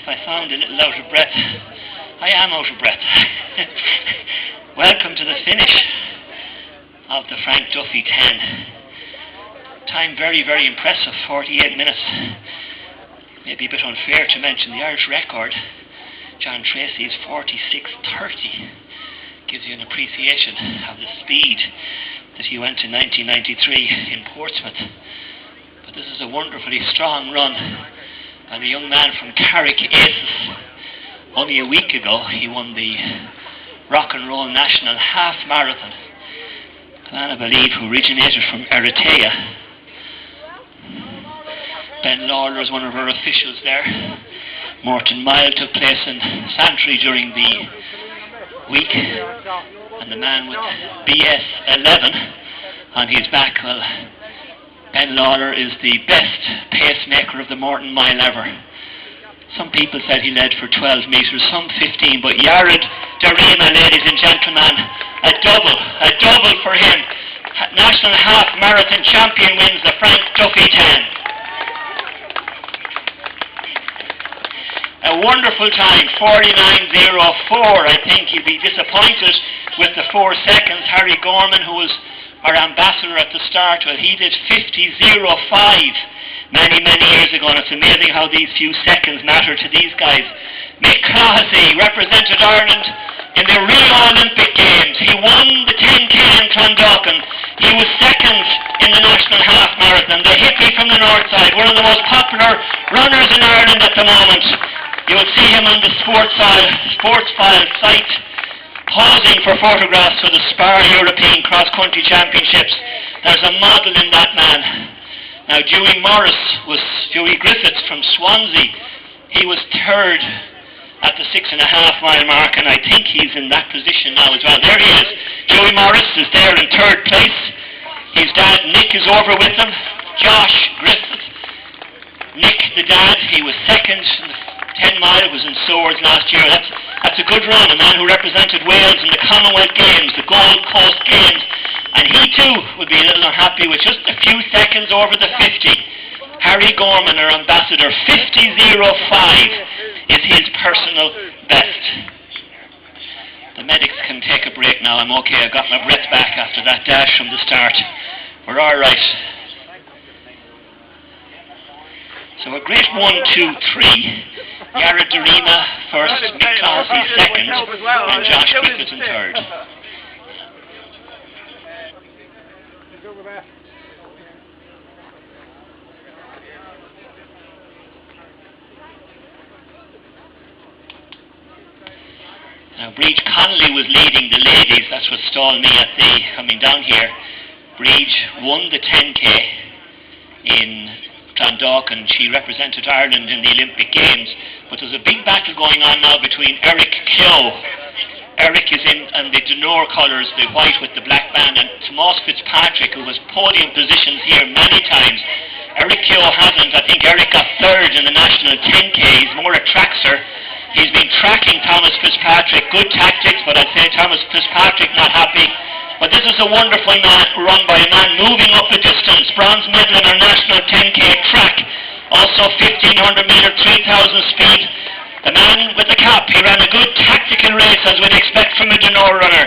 if I sound a little out of breath, I am out of breath. Welcome to the finish of the Frank Duffy 10. Time very, very impressive, 48 minutes. Maybe a bit unfair to mention the Irish record, John Tracy's 46:30, gives you an appreciation of the speed that he went in 1993 in Portsmouth. But this is a wonderfully strong run, and a young man from Carrick Aces. Only a week ago he won the Rock and Roll National Half Marathon. A man, I believe, who originated from Eritrea. Ben Lawler is one of our officials there. Morton Mile took place in Santry during the week, and the man with BS 11 on his back. Well, Ben Lawler is the best pacemaker of the Morton Mile ever. Some people said he led for 12 metres, some 15, but Yared Darima, ladies and gentlemen, a double for him. National Half Marathon champion wins the Frank Duffy 10. A wonderful time, 49:04. I think he'll be disappointed with the 4 seconds. Harry Gorman, who was our ambassador at the start, well, he did 50:05 many years ago, and it's amazing how these few seconds matter to these guys. Mick Clohessy represented Ireland in the Rio Olympic Games. He won the 10K in Clondalkin. He was second in the National Half Marathon. The hippie from the north side, one of the most popular runners in Ireland at the moment. You will see him on the sports file site, pausing for photographs for the Spar European Cross Country Championships. There's a model in that man. Now, Dewey Griffiths from Swansea, he was third at the 6.5 mile mark, and I think he's in that position now as well. There he is. Joey Morris is there in third place. His dad, Nick, is over with him. Josh Griffith. Nick, the dad, he was second in the 10 mile, was in Swords last year. That's a good run. A man who represented Wales in the Commonwealth Games, the Gold Coast Games. And he too would be a little unhappy with just a few seconds over the 50. Harry Gorman, our ambassador, 50:05 is his personal best. The medics can take a break now. I'm okay. I got my breath back after that dash from the start. We're all right. So a great 1, 2, 3. Yared Darima first, Mick Clohessy second, and Josh Griffiths in third. Now, Breach Connolly was leading the ladies. That's what stalled me at the coming down here. Breach won the 10K in Clondalkin. She represented Ireland in the Olympic Games. But there's a big battle going on now between Eric Keogh. Eric is in the Denore colours, the white with the black band, and Tomas Fitzpatrick, who was podium positions here many times. Eric Keogh hasn't. I think Eric got third in the national 10K. He's more a trackster. He's been tracking Thomas Fitzpatrick. Good tactics, but I'd say Thomas Fitzpatrick not happy. But this is a wonderful run by a man moving up the distance. Bronze medal in our national 10K track. Also 1500 metre, 3000 speed. The man with the cap, he ran a good tactical race as we'd expect from a Denore runner.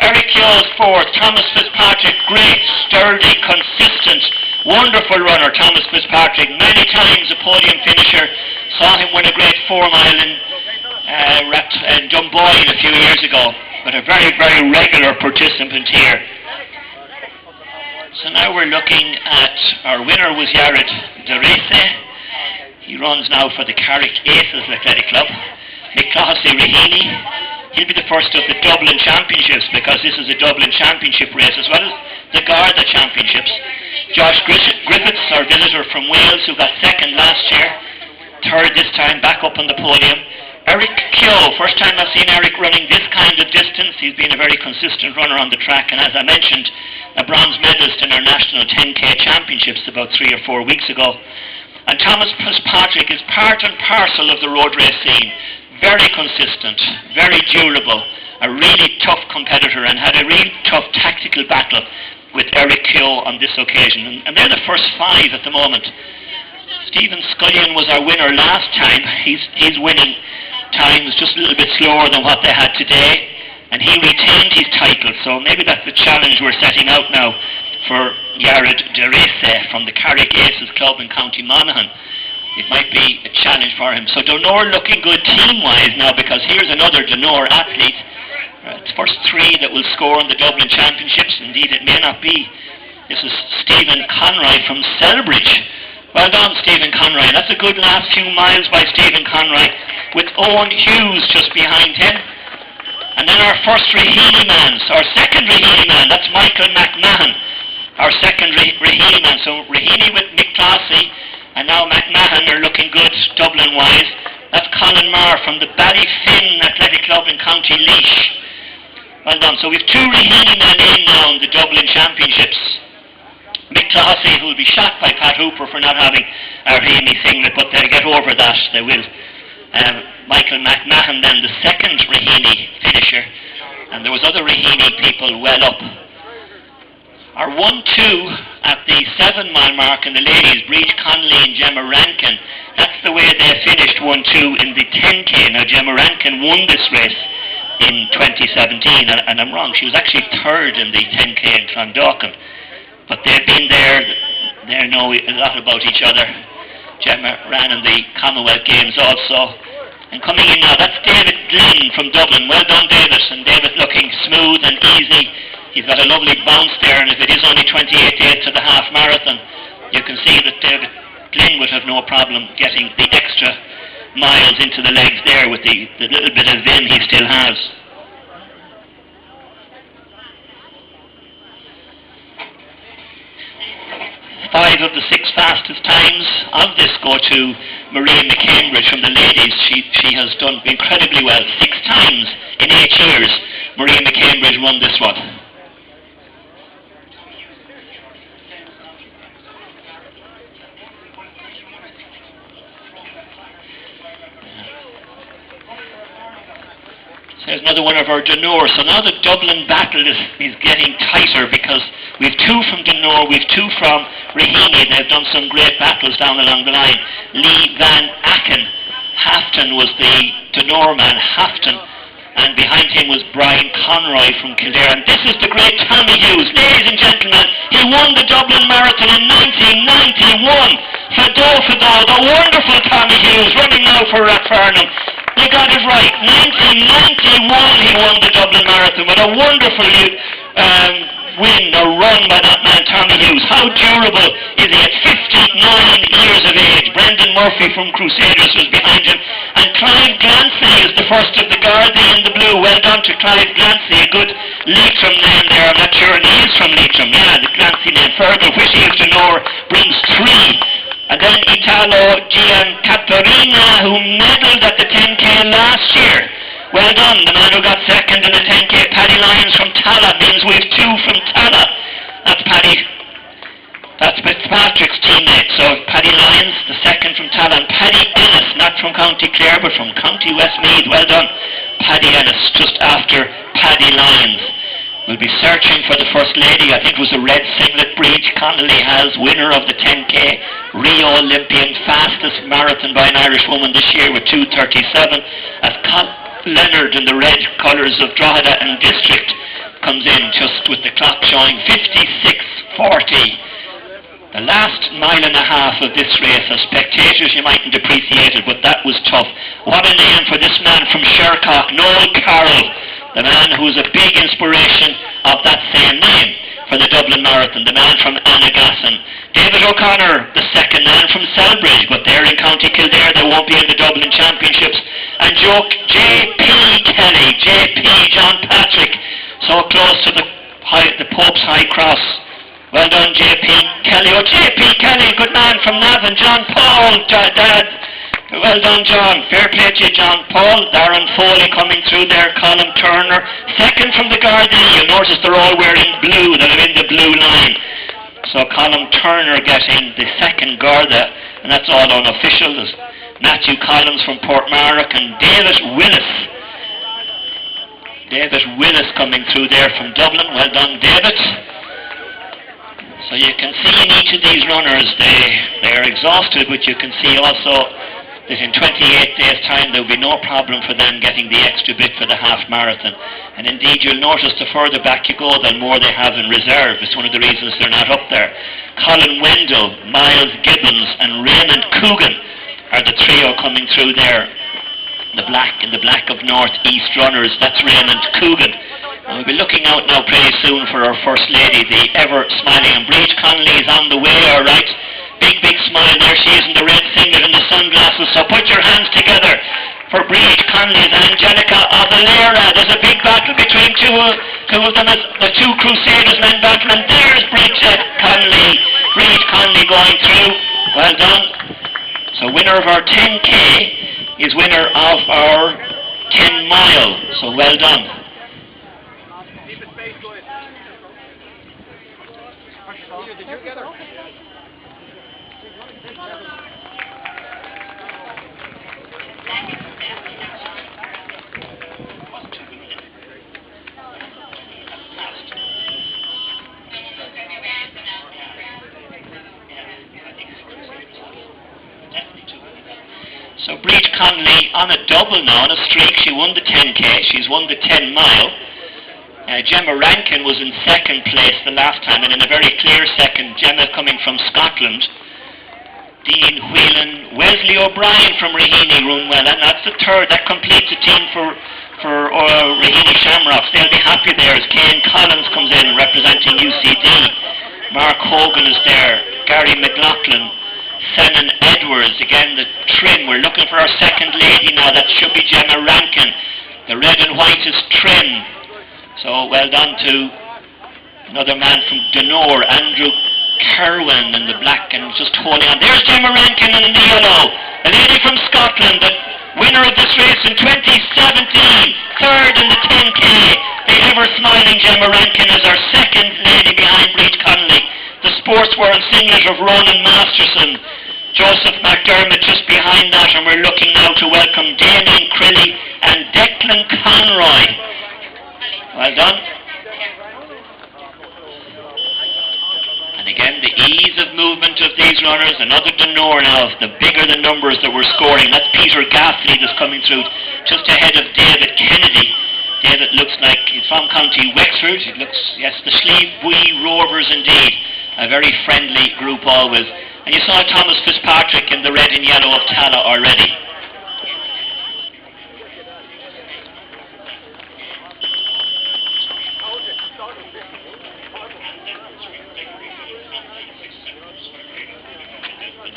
Eric Keogh's fourth. Thomas Fitzpatrick, great, sturdy, consistent, wonderful runner. Thomas Fitzpatrick, many times a podium finisher. Saw him win a great 4 mile in Dunboyne a few years ago. But a very, very regular participant here. So now we're looking at, our winner was Yared Darima. He runs now for the Carrick Aces Athletic Club. Mick Clohessy Raheny, he'll be the first of the Dublin Championships, because this is a Dublin Championship race, as well as the Garda Championships. Josh Griffiths, our visitor from Wales, who got second last year, third this time, back up on the podium. Eric Keogh, first time I've seen Eric running this kind of distance. He's been a very consistent runner on the track, and as I mentioned, a bronze medalist in our national 10K championships about 3 or 4 weeks ago. And Thomas Fitzpatrick is part and parcel of the road race scene. Very consistent, very durable, a really tough competitor, and had a really tough tactical battle with Eric Keogh on this occasion. And they're the first 5 at the moment. Stephen Scullion was our winner last time. He's winning times just a little bit slower than what they had today, and he retained his title, so maybe that's the challenge we're setting out now for Jared de Rece from the Carrick Aces Club in County Monaghan. It might be a challenge for him. So Donore looking good team-wise now, because here's another Donore athlete. It's first three that will score in the Dublin Championships. Indeed, it may not be. This is Stephen Conroy from Selbridge. Well done, Stephen Conroy. That's a good last few miles by Stephen Conroy, with Owen Hughes just behind him. And then our first Raheny man, our second Raheny man, that's Michael McMahon, our second Raheny man. So Raheny with Mick Classie, and now McMahon are looking good Dublin-wise. That's Colin Marr from the Ballyfin Athletic Club in County Laois. Well done. So we've two Raheny men in now in the Dublin Championships. Mick Classie, who will be shot by Pat Hooper for not having our Raheny singlet, but they'll get over that, they will. Michael McMahon then, the second Raheny finisher. And there was other Raheny people well up. Our 1-2 at the 7 mile mark in the ladies, Breach Connolly and Gemma Rankin. That's the way they finished 1-2 in the 10K. Now Gemma Rankin won this race in 2017, and I'm wrong, she was actually third in the 10K in Clondalkin. But they've been there, they know a lot about each other. Gemma ran in the Commonwealth Games also. And coming in now, that's David Glynn from Dublin. Well done, David. And David looking smooth and easy. He's got a lovely bounce there, and if it is only 28.8 to the half marathon, you can see that David Glynn would have no problem getting the extra miles into the legs there with the little bit of vim he still has. Five of the 6 fastest times of this go to Maria McCambridge from the ladies. She has done incredibly well. 6 times in 8 years, Maria McCambridge won this one. There's another one of our Donore. So now the Dublin battle is getting tighter, because we've 2 from Donore, we've 2 from Raheny. They've done some great battles down along the line. Lee Van Aken. Hafton was the Donore man, Hafton. And behind him was Brian Conroy from Kildare. And this is the great Tommy Hughes. Ladies and gentlemen, he won the Dublin Marathon in 1991. Fado, the wonderful Tommy Hughes, running now for Rathfarnham. They got it right. 1991 he won the Dublin Marathon. What a wonderful win or run by that man, Tommy Hughes. How durable is he at 59 years of age? Brendan Murphy from Crusaders was behind him. And Clive Glancy is the first of the Gardaí in the blue. Well done to Clive Glancy. A good Leitrim name there. I'm not sure. And he is from Leitrim. Yeah, the Glancy name. Fergal Whitty of Donore brings 3. And then Italo Giancaterina, who medalled at the 10K last year. Well done, the man who got second in the 10K. Paddy Lyons from Tala, means we've 2 from Tala. That's Paddy. That's Fitzpatrick's teammate. So Paddy Lyons, the second from Tala, and Paddy Ennis, not from County Clare, but from County Westmeath. Well done, Paddy Ennis, just after Paddy Lyons. We'll be searching for the First Lady. I think it was a red singlet Breach Connolly has, winner of the 10K, Rio Olympian, fastest marathon by an Irish woman this year with 2:37. As Leonard in the red colours of Drogheda and District comes in just with the clock showing 56:40. The last mile and a half of this race, as spectators you mightn't appreciate it, but that was tough. What a name for this man from Shercock, Noel Carroll. The man who was a big inspiration of that same name for the Dublin Marathon, the man from Annagassan. David O'Connor, the second man from Selbridge, but they're in County Kildare, they won't be in the Dublin Championships. And J.P. Kelly, J.P. John Patrick, so close to the Pope's High Cross. Well done, J.P. Kelly. Oh, J.P. Kelly, good man from Navan. John Paul, Dad. Well done, John. Fair play to you, John Paul. Darren Foley coming through there. Colin Turner. Second from the Gardaí. You'll notice they're all wearing blue. They're in the blue line. So Colin Turner getting the second Garda. And that's all unofficial. There's Matthew Collins from Portmarnock and David Willis. David Willis coming through there from Dublin. Well done, David. So you can see in each of these runners they are exhausted, but you can see also that in 28 days' time there will be no problem for them getting the extra bit for the half marathon. And indeed you'll notice the further back you go, the more they have in reserve. It's one of the reasons they're not up there. Colin Wendell, Miles Gibbons and Raymond Coogan are the trio coming through there. In the black of North-East runners, that's Raymond Coogan. And we'll be looking out now pretty soon for our First Lady, the ever-smiling. And Breach Connolly is on the way, all right. Big smile there. She is in the red singlet and the sunglasses. So put your hands together for Breach Connolly and Angelica Avalera. There's a big battle between two of them, as the two Crusaders men battle. And there's Breach Connolly. Breach Connolly going through. Well done. So winner of our 10K is winner of our 10 mile. So well done. So Breach Connolly on a double now, on a streak. She won the 10K, she's won the 10 mile. Gemma Rankin was in second place the last time, and in a very clear second, Gemma coming from Scotland. Dean Whelan, Wesley O'Brien from Raheny Runwell, and that's the third. That completes the team for Raheny Shamrocks. They'll be happy there as Kane Collins comes in representing UCD. Mark Hogan is there, Gary McLaughlin, Senan Edwards, again the trim. We're looking for our second lady now. That should be Gemma Rankin. The red and white is trim. So well done to another man from Dunor, Andrew Kerwin in the black and just holding on. There's Gemma Rankin in the yellow. A lady from Scotland, the winner of this race in 2017. Third in the 10K. The ever-smiling Gemma Rankin is our second lady behind Breach Connolly. The sportswear and singlet of Ronan Masterson. Joseph McDermott just behind that, and we're looking now to welcome Damien Crilly and Declan Conroy. Well done. And again, the ease of movement of these runners. Another Dunor now, the bigger the numbers that we're scoring. That's Peter Gaffney that's coming through just ahead of David Kennedy. David looks like he's from County Wexford. He looks, yes, the Slieve Bui Rovers indeed. A very friendly group always. And you saw Thomas Fitzpatrick in the red and yellow of Tala already.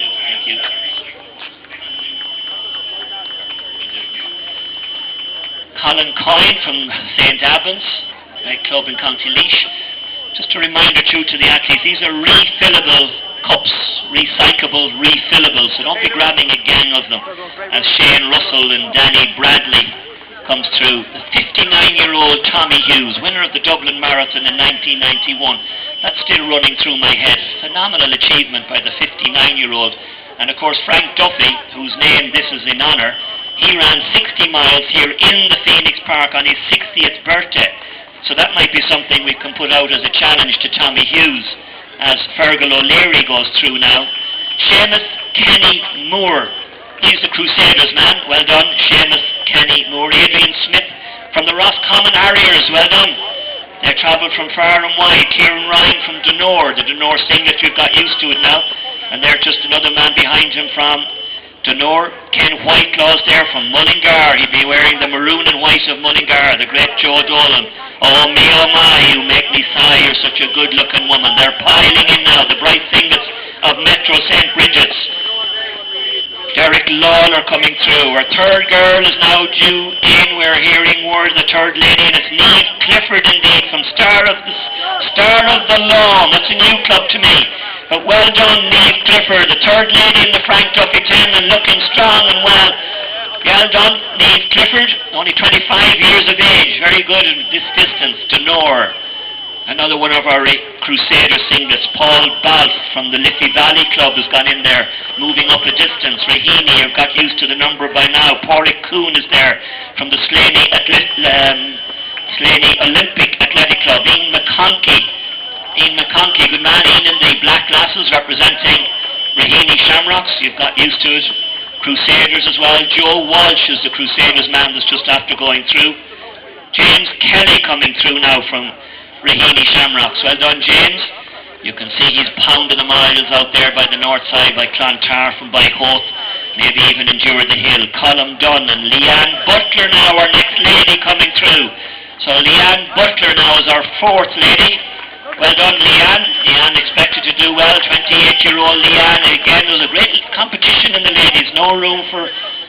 Thank you. Colin Coyne from St. Albans, club in County Laois. Just a reminder too to the athletes, these are refillable cups, recyclable, refillable, so don't be grabbing a gang of them. As Shane Russell and Danny Bradley comes through. The 59-year-old Tommy Hughes, winner of the Dublin Marathon in 1991. That's still running through my head. Phenomenal achievement by the 59-year-old. And of course Frank Duffy, whose name this is in honour, he ran 60 miles here in the Phoenix Park on his 60th birthday. So that might be something we can put out as a challenge to Tommy Hughes as Fergal O'Leary goes through now. Seamus Kenny Moore, he's the Crusaders man, well done. Seamus Kenny Moore. Adrian Smith from the Roscommon Harriers, well done. They travelled from far and wide. Kieran Ryan from Dunor, the Dunor singlet, we've got used to it now. And there's just another man behind him from Dunor. Ken Whitelaw's there from Mullingar. He'd be wearing the maroon and white of Mullingar, the great Joe Dolan. Oh me, oh my, you make me sigh, you're such a good looking woman. They're piling in now, the bright singlets of Metro St. Bridget's. Derek Lawler coming through. Our third girl is now due in. We're hearing word, the third lady, and it's Niamh Clifford indeed from Star of the Lawn. That's a new club to me. But well done, Niamh Clifford, the third lady in the Frank Duffy 10 and looking strong and well. Well done, Niamh Clifford, only 25 years of age, very good in this distance. Dunor, another one of our Crusader singlets. Paul Balf from the Liffey Valley Club has gone in there, moving up a distance. Raheny have got used to the number by now. Pádraig Coon is there from the Slaney Olympic Athletic Club. Ian Ian McConkey, good man. Ian in the black glasses representing Raheny Shamrocks. You've got used to it. Crusaders as well. Joe Walsh is the Crusaders man that's just after going through. James Kelly coming through now from Raheny Shamrocks. Well done, James. You can see he's pounding the miles out there by the north side, by Clontarf and by Hoth, maybe even endure the hill. Colm Dunn and Leanne Butler now, our next lady coming through. So Leanne Butler now is our fourth lady. Well done, Leanne. Leanne expected to do well. 28-year-old Leanne. Again, there's a great competition in the ladies. No room for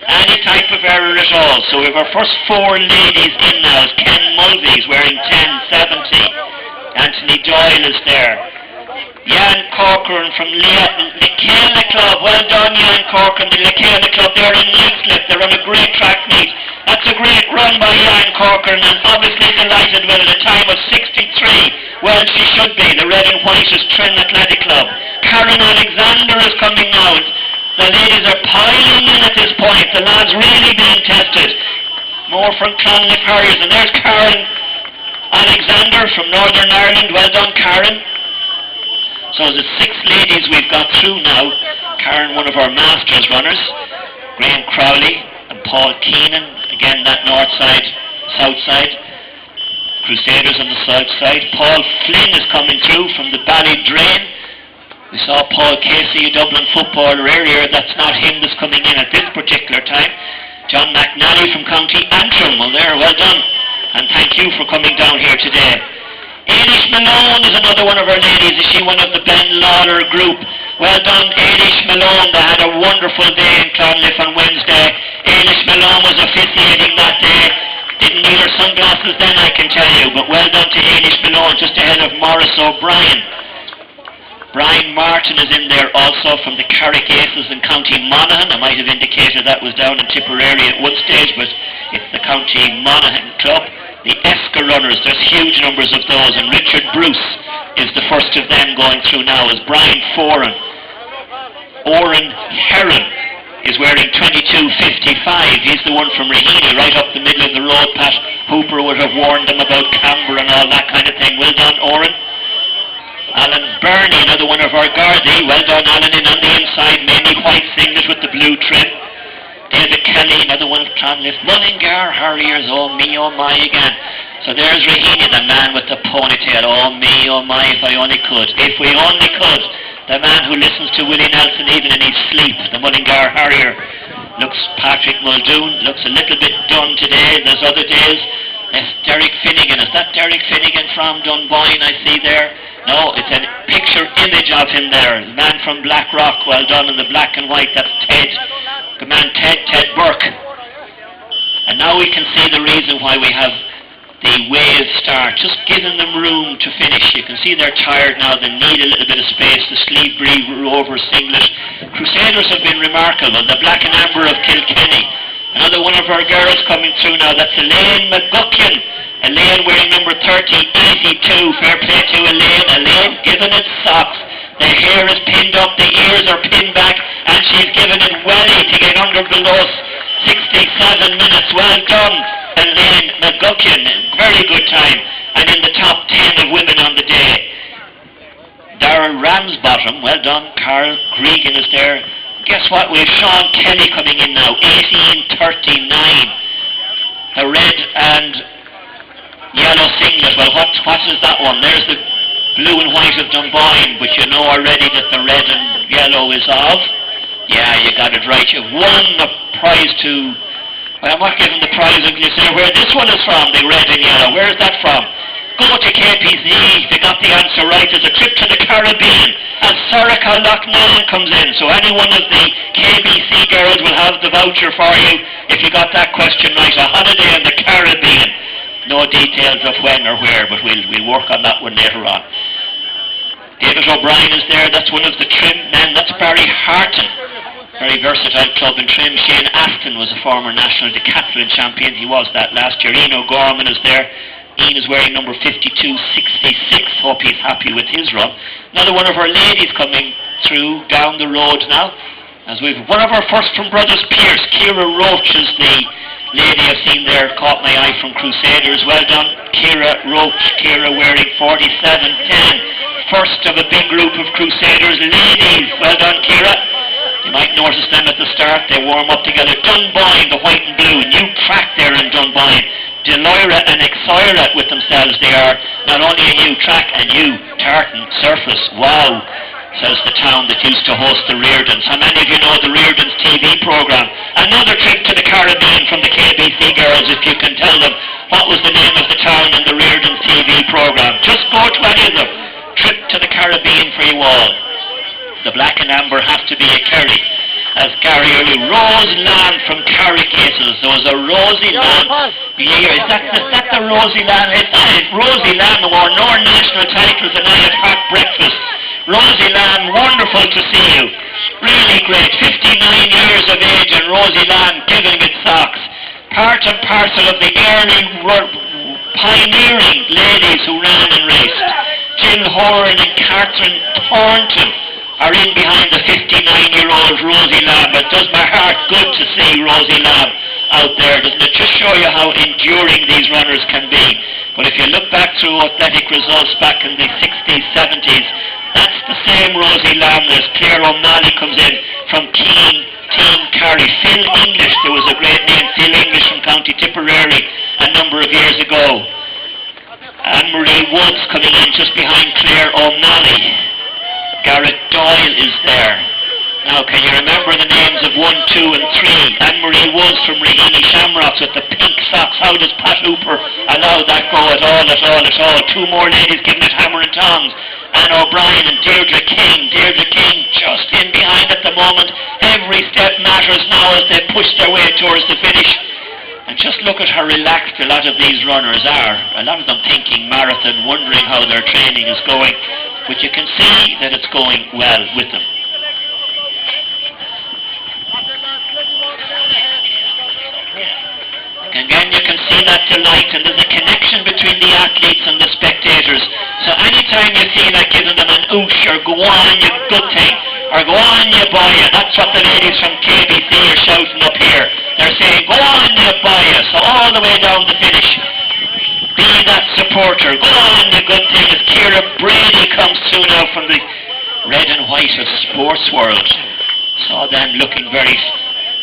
any type of error at all. So we have our first four ladies in now. Ken Mulvey's wearing 1070. Anthony Doyle is there. Jan Corcoran from Lekela Club. Well done, Jan Corcoran. The Lekela Club, they're in Leixlip. They're on a great track meet. That's a great run by Jan Corcoran, and obviously delighted with it. A time of 63. Well, she should be. The red and white is Trin Athletic Club. Karen Alexander is coming now. The ladies are piling in at this point. The lads really being tested. More from Clonliffe Harriers. And there's Karen Alexander from Northern Ireland. Well done, Karen. So the six ladies we've got through now. Karen, one of our Masters runners. Graham Crowley and Paul Keenan. Again, that north side, south side. Crusaders on the south side. Paul Flynn is coming through from the Ballydrain. We saw Paul Casey, a Dublin footballer earlier. That's not him that's coming in at this particular time. John McNally from County Antrim. Well, there, well done. And thank you for coming down here today. Ailish Malone is another one of our ladies. Is she one of the Ben Lawler group? Well done, Ailish Malone. They had a wonderful day in Clonliffe on Wednesday. Ailish Malone was officiating that day. Didn't need her sunglasses then, I can tell you. But well done to Ailish Malone, just ahead of Maurice O'Brien. Brian Martin is in there also from the Carrick Aces in County Monaghan. I might have indicated that was down in Tipperary at one stage, but it's the County Monaghan club. The Esker runners, there's huge numbers of those, and Richard Bruce is the first of them going through now, as Brian Foran. Oren Heron is wearing 22.55. He's the one from Raheny, right up the middle of the road. Pat Hooper would have warned them about Camber and all that kind of thing. Well done, Oren. Alan Burney, another one of our Gardaí. Well done, Alan, in on the inside, mainly white singlet with the blue trim. David Kelly, another one of Clonliffe. Mullingar Harriers, oh me, oh my again. So there's Raheny, the man with the ponytail. Oh me, oh my, if I only could. If we only could. The man who listens to Willie Nelson even in his sleep. The Mullingar Harrier. Looks Patrick Muldoon. Looks a little bit done today. There's other days. That's Derek Finnegan. Is that Derek Finnegan from Dunboyne I see there? No, it's a picture image of him there. The man from Blackrock. Well done in the black and white. That's Ted. The man Ted Burke. And now we can see the reason why we have the wave start, just giving them room to finish. You can see they're tired now, they need a little bit of space. The Sleeve Rover singlet. Crusaders have been remarkable. The black and amber of Kilkenny. Another one of our girls coming through now, that's Elaine McGuckian. Elaine wearing number 30, easy too. Fair play to Elaine. Elaine giving it socks. The hair is pinned up, the ears are pinned back, and she's given it welly to get under below 67 minutes. Well done, Elaine McGuckian. Very good time. And in the top 10 of women on the day. Darrell Ramsbottom. Well done. Carl Gregan is there. Guess what? We have Sean Kelly coming in now. 18:39. The red and yellow singlet. Well, what is that one? There's the blue and white of Dunboyne, but you know already that the red and yellow is of. Yeah, you got it right. You've won the prize to... Well, I'm not giving the prize until you say where this one is from, the red and yellow. Where is that from? Go to KBC. They got the answer right. There's a trip to the Caribbean as Soraka Loughnane comes in. So any one of the KBC girls will have the voucher for you if you got that question right. A holiday in the Caribbean. No details of when or where, but we'll work on that one later on. David O'Brien is there. That's one of the trim men. That's Barry Harton. Very versatile club in trim. Shane Aston was a former national decathlon champion. He was that last year. Ian O'Gorman is there. Ian is wearing number 52.66. Hope he's happy with his run. Another one of our ladies coming through down the road now. As we've one of our first from Brothers Pierce. Ciara Roach is the lady I've seen there, caught my eye from Crusaders. Well done, Ciara Roach. Ciara wearing 47.10. first of a big group of Crusaders. Ladies, well done, Ciara. You might notice them at the start. They warm up together. Dunboyne, the white and blue. New track there in Dunboyne. Deloira and Exoira with themselves. They are not only a new track, a new tartan surface. Wow, says the town that used to host the Reardons. How many of you know the Reardons TV programme? Another trip to the Caribbean from the KBC girls, if you can tell them what was the name of the town in the Reardons TV programme. Just go to any of them. Trip to the Caribbean for you all. The black and amber has to be a Kerry. As Gary early, Rose Land from Carrick Aces. There was a Rosie Land. Yeah, is that the Rosie Land? It's Rosie Land who won no national titles and I had hot breakfast. Rosie Land, wonderful to see you. Really great. 59 years of age and Rosie Land giving it socks. Part and parcel of the early pioneering ladies who ran and raced. Jill Horan and Catherine Thornton are in behind the 59-year-old Rosie Lamb. It does my heart good to see Rosie Lamb out there, doesn't it? Just show you how enduring these runners can be. But if you look back through athletic results back in the 60s, 70s, that's the same Rosie Lamb. There's Claire O'Malley comes in from Team Carry. Phil English, there was a great name, Phil English from County Tipperary a number of years ago. Anne-Marie Woods coming in just behind Claire O'Malley. Garrett Doyle is there. Now, can you remember the names of 1, 2 and 3? Anne-Marie Woods from Raheny Shamrocks with the pink socks. How does Pat Hooper allow that go at all? Two more ladies giving it hammer and tongs. Anne O'Brien and Deirdre King. Deirdre King just in behind at the moment. Every step matters now as they push their way towards the finish. And just look at how relaxed a lot of these runners are. A lot of them thinking marathon, wondering how their training is going. But you can see that it's going well with them. Again, you can see that delight, and there's a connection between the athletes and the spectators. So anytime you see that giving them an oosh, or go on, you good thing, or go on, you boy, that's what the ladies from KBC are shouting up here. They're saying, go on, you boy, so all the way down the finish. Be that supporter. Go on, you good thing. As Ciara Brady comes through now from the red and white of Sports World. Saw them looking very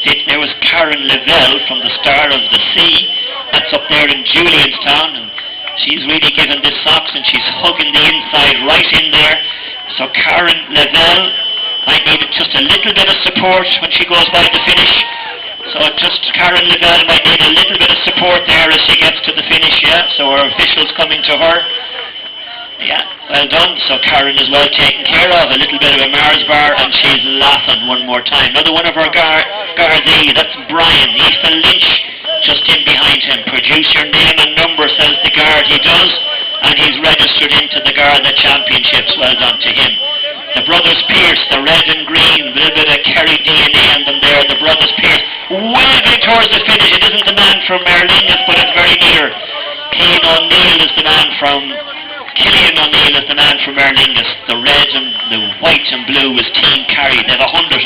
fit. There was Karen Lavelle from the Star of the Sea. That's up there in Julianstown. And she's really giving this socks and she's hugging the inside right in there. So Karen Lavelle might need just a little bit of support when she goes by the finish. So just Karen Lavelle might need a little bit of support there as she gets to the finish, yeah. So our officials coming to her. Yeah, well done. So Karen is well taken care of. A little bit of a Mars bar and she's laughing one more time. Another one of our Gardaí, that's Brian. Ethan Lynch just in behind him. Produce your name and number, says the guard. He does. And he's registered into the Garda Championships. Well done to him. The Brothers Pierce, the red and green, a little bit of Kerry DNA in them there. The Brothers Pierce, waving towards the finish. It isn't the man from Merlingus, but it's very near. Cillian O'Neill is the man from Merlingus. The red and the white and blue is Team Carry. They have 104.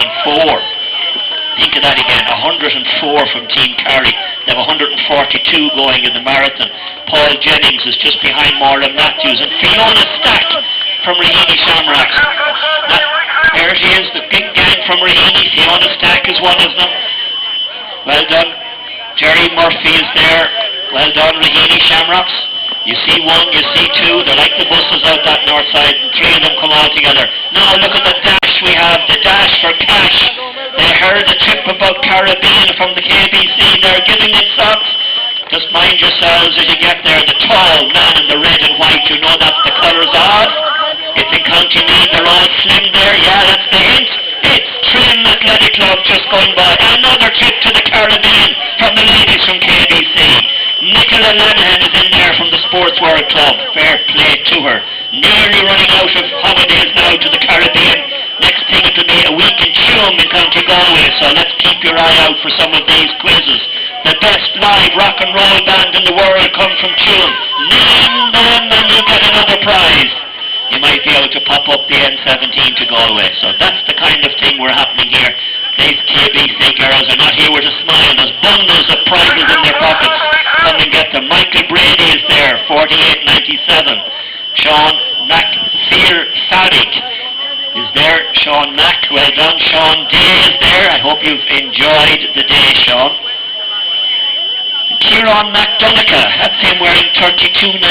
Think of that again, 104 from Team Carry. They have 142 going in the marathon. Paul Jennings is just behind Maura Matthews. And Fiona Stack from Raheny Shamrocks. There she is, the big gang from Raheny. Fiona Stack is one of them. Well done. Jerry Murphy is there. Well done, Raheny Shamrocks. You see one, you see two. They're like the buses out that north side. And three of them come all together. Now look at the dash we have. The dash for cash. They heard the trip about Caribbean from the KBC. They're giving it socks. Just mind yourselves as you get there. The tall man in the red and white. You know that's the colours of. It's in County Meath. They're all slim there. Yeah, that's the hint. It's Trim Athletic Club just going by. Another trip to the Caribbean from the ladies from KBC. Nicola Lanahan is in there from the Sports World Club. Fair play to her. Nearly running out of holidays now to the Caribbean. Next thing it'll be a week in Tuam in County Galway, so let's keep your eye out for some of these quizzes. The best live rock and roll band in the world come from Tuam. Name them and you get another prize. You might be able to pop up the N17 to Galway. So that's the kind of thing we're happening here. These KBC girls are not here with a smile. There's bundles of prizes in their pockets. Come and get them. Michael Brady is there, 48.97. Sean McPhear Farig is there. Sean Mack, well done. Sean Day is there. I hope you've enjoyed the day, Sean. Kieran McDonough, that's him wearing 32.97.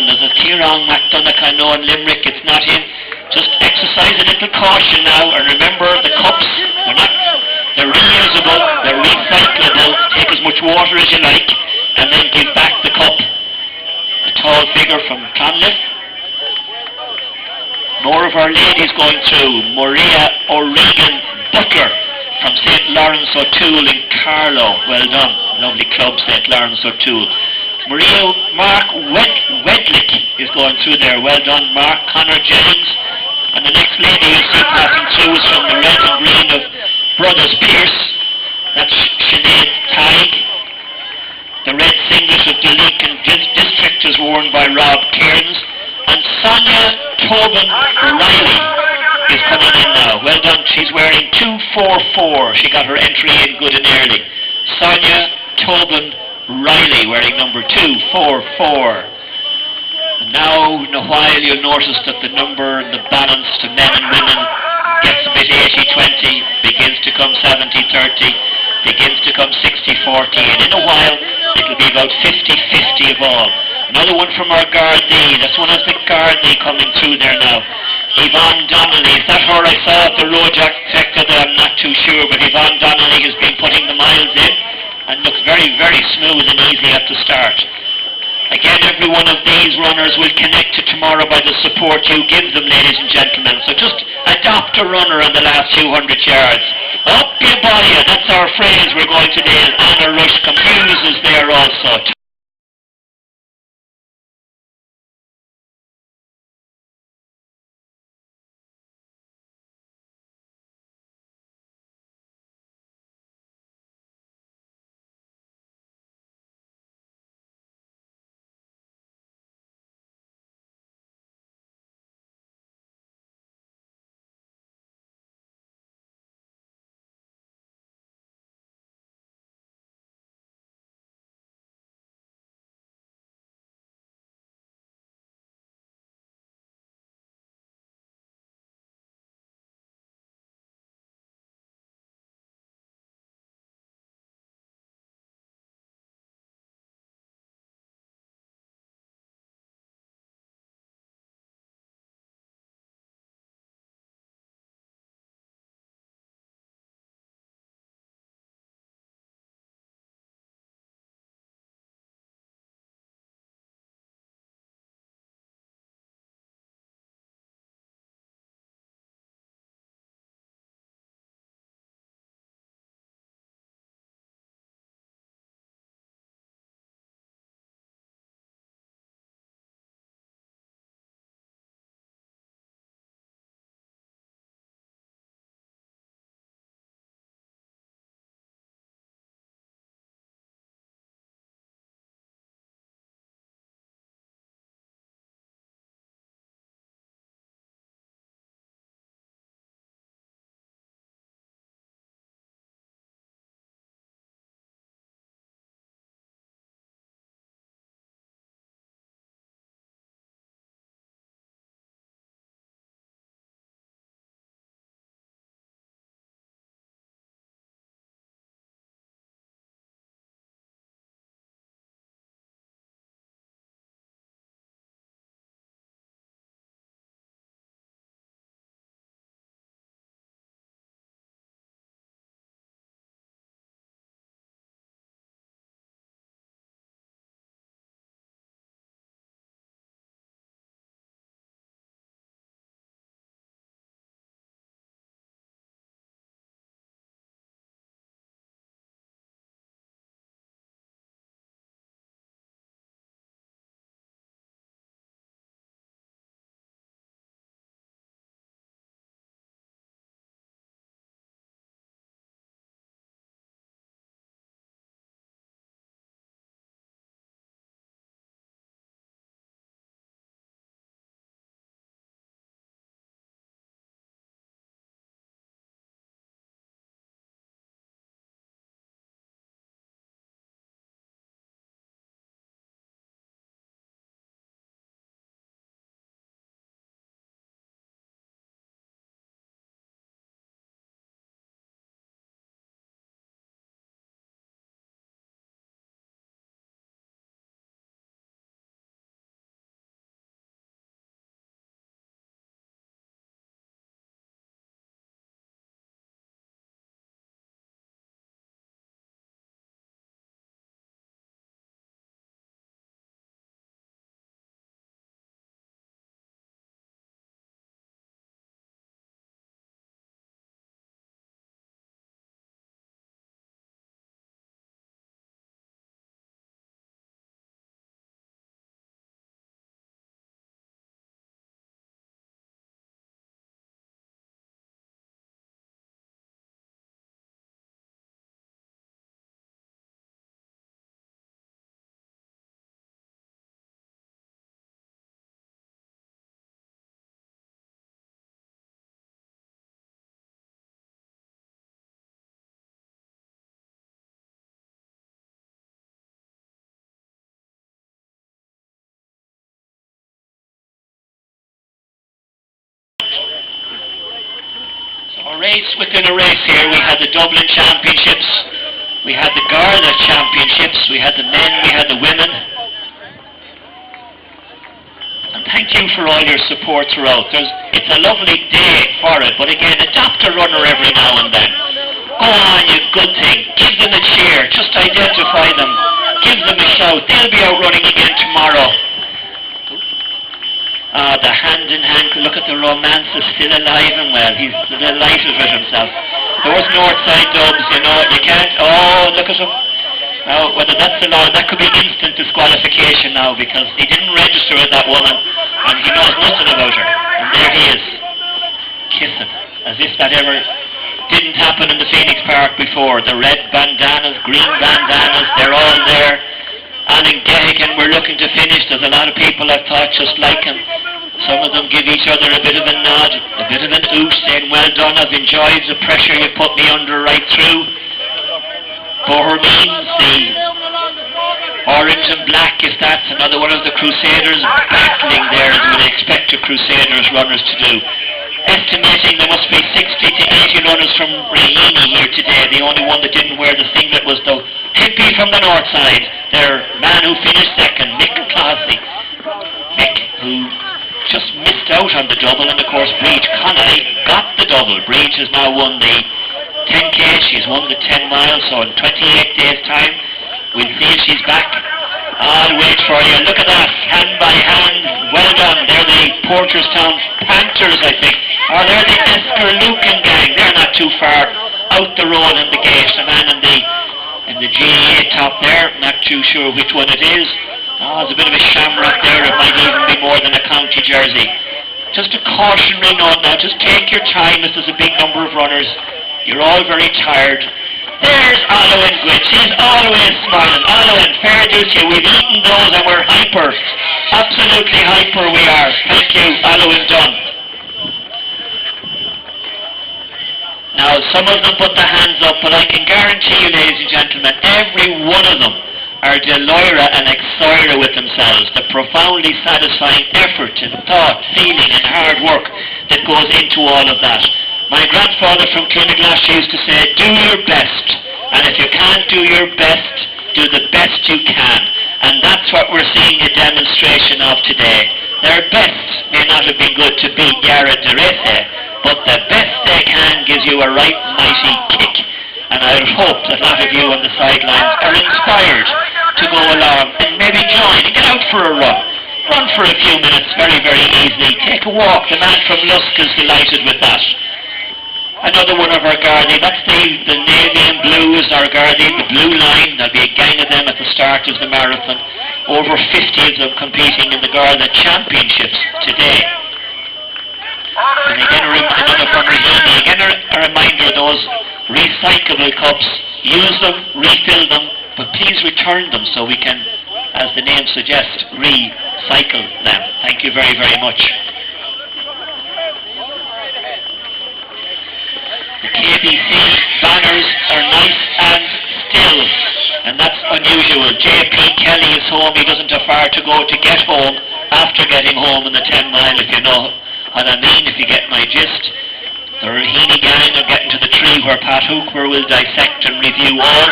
There's a Kieran McDonough, I know in Limerick, it's not him. Just exercise a little caution now, and remember the cups, they're reusable, they're recyclable. Take as much water as you like, and then give back the cup. A tall figure from Clonliffe. More of our ladies going through. Maria O'Regan Butler from St. Lawrence O'Toole in Carlow. Well done. Lovely club, St. Lawrence O'Toole. Mark Wedlick is going through there. Well done, Mark. Connor Jennings. And the next lady you see passing through is from the red and green of Brothers Pierce. That's Sinead Tighe. The red singlet of the Leakin District is worn by Rob Cairns. And Sonia Tobin Riley is coming in now. Well done. She's wearing 244. She got her entry in good and early. Sonia Tobin Riley wearing number 244. And now in a while you'll notice that the number and the balance to men and women gets a bit 80-20, begins to come 70-30, begins to come 60-40, and in a while it'll be about 50-50 of all. Another one from our Gardaí. That's one of the Gardaí coming through there now. Yvonne Donnelly. Is that her I saw at the road sector there? I'm not too sure, but Yvonne Donnelly has been putting the miles in and looks very, very smooth and easy at the start. Again, every one of these runners will connect to tomorrow by the support you give them, ladies and gentlemen. So just adopt a runner on the last few hundred yards. Up you boy, that's our phrase we're going today. Anna Rush Compuse is there also. A race within a race here. We had the Dublin Championships, we had the Garda Championships, we had the men, we had the women. And thank you for all your support throughout. It's a lovely day for it, but again, adopt a runner every now and then. Go on, you good thing. Give them a cheer. Just identify them. Give them a shout. They'll be out running again tomorrow. The hand in hand. Look at the romance is still alive and well. He's delighted with himself. Those Northside dubs, you know, you can't. Oh, look at him. Now, whether that's allowed, that could be instant disqualification now because he didn't register with that woman and he knows nothing about her. And there he is, kissing, as if that ever didn't happen in the Phoenix Park before. The red bandanas, green bandanas, they're all there. Alan Gehigan, we're looking to finish. There's a lot of people I thought just like him. Some of them give each other a bit of a nod, a bit of an ooh, saying, well done, I've enjoyed the pressure you put me under right through. Bohermeans, the orange and black, if that's another one of the Crusaders battling there as we'd expect a Crusaders runners to do. Estimating there must be 60 to 80 runners from Raheny here today. The only one that didn't wear the singlet was the hippie from the north side. Their man who finished second, Mick Closley. Mick, who just missed out on the double, and of course Breach Connolly got the double. Breach has now won the 10K, she's won the 10 miles, so in 28 days time we'll see if she's back. I'll wait for you. Look at that, hand by hand, well done. They're the Porterstown Panthers, I think, or they're the Esker Lucan gang. They're not too far out the road in the gate. The man in the GA top there, not too sure which one it is. Oh, there's a bit of a shamrock there. It might even be more than a county jersey. Just a cautionary note now, just take your time if there's a big number of runners. You're all very tired. There's Olwen Gwynn. She's always smiling. Olwen, fair dues to you. We've eaten those and we're hyper. Absolutely hyper we are. Thank you. Olwen done. Now, some of them put their hands up, but I can guarantee you, ladies and gentlemen, every one of them are Deloira and Exoira with themselves. The profoundly satisfying effort and thought, feeling and hard work that goes into all of that. My grandfather from Kinneglash used to say, do your best. And if you can't do your best, do the best you can. And that's what we're seeing a demonstration of today. Their best may not have been good to beat Yara Derese, but the best they can gives you a right mighty kick. And I hope that a lot of you on the sidelines are inspired to go along and maybe join and get out for a run. Run for a few minutes, very, very easily. Take a walk. The man from Lusk is delighted with that. Another one of our Gardaí, that's the navy and blue is our Gardaí, the blue line. There'll be a gang of them at the start of the marathon. Over 50 of them competing in the Garda Championships today. And again, another from Raheny. Again, a reminder, those recyclable cups, use them, refill them, but please return them so we can, as the name suggests, recycle them. Thank you very, very much. The KBC banners are nice and still, and that's unusual. JP Kelly is home. He doesn't have far to go to get home after getting home in the 10 mile, if you know what I mean, if you get my gist. The Raheny gang are getting to the tree where Pat Hooper will dissect and review all.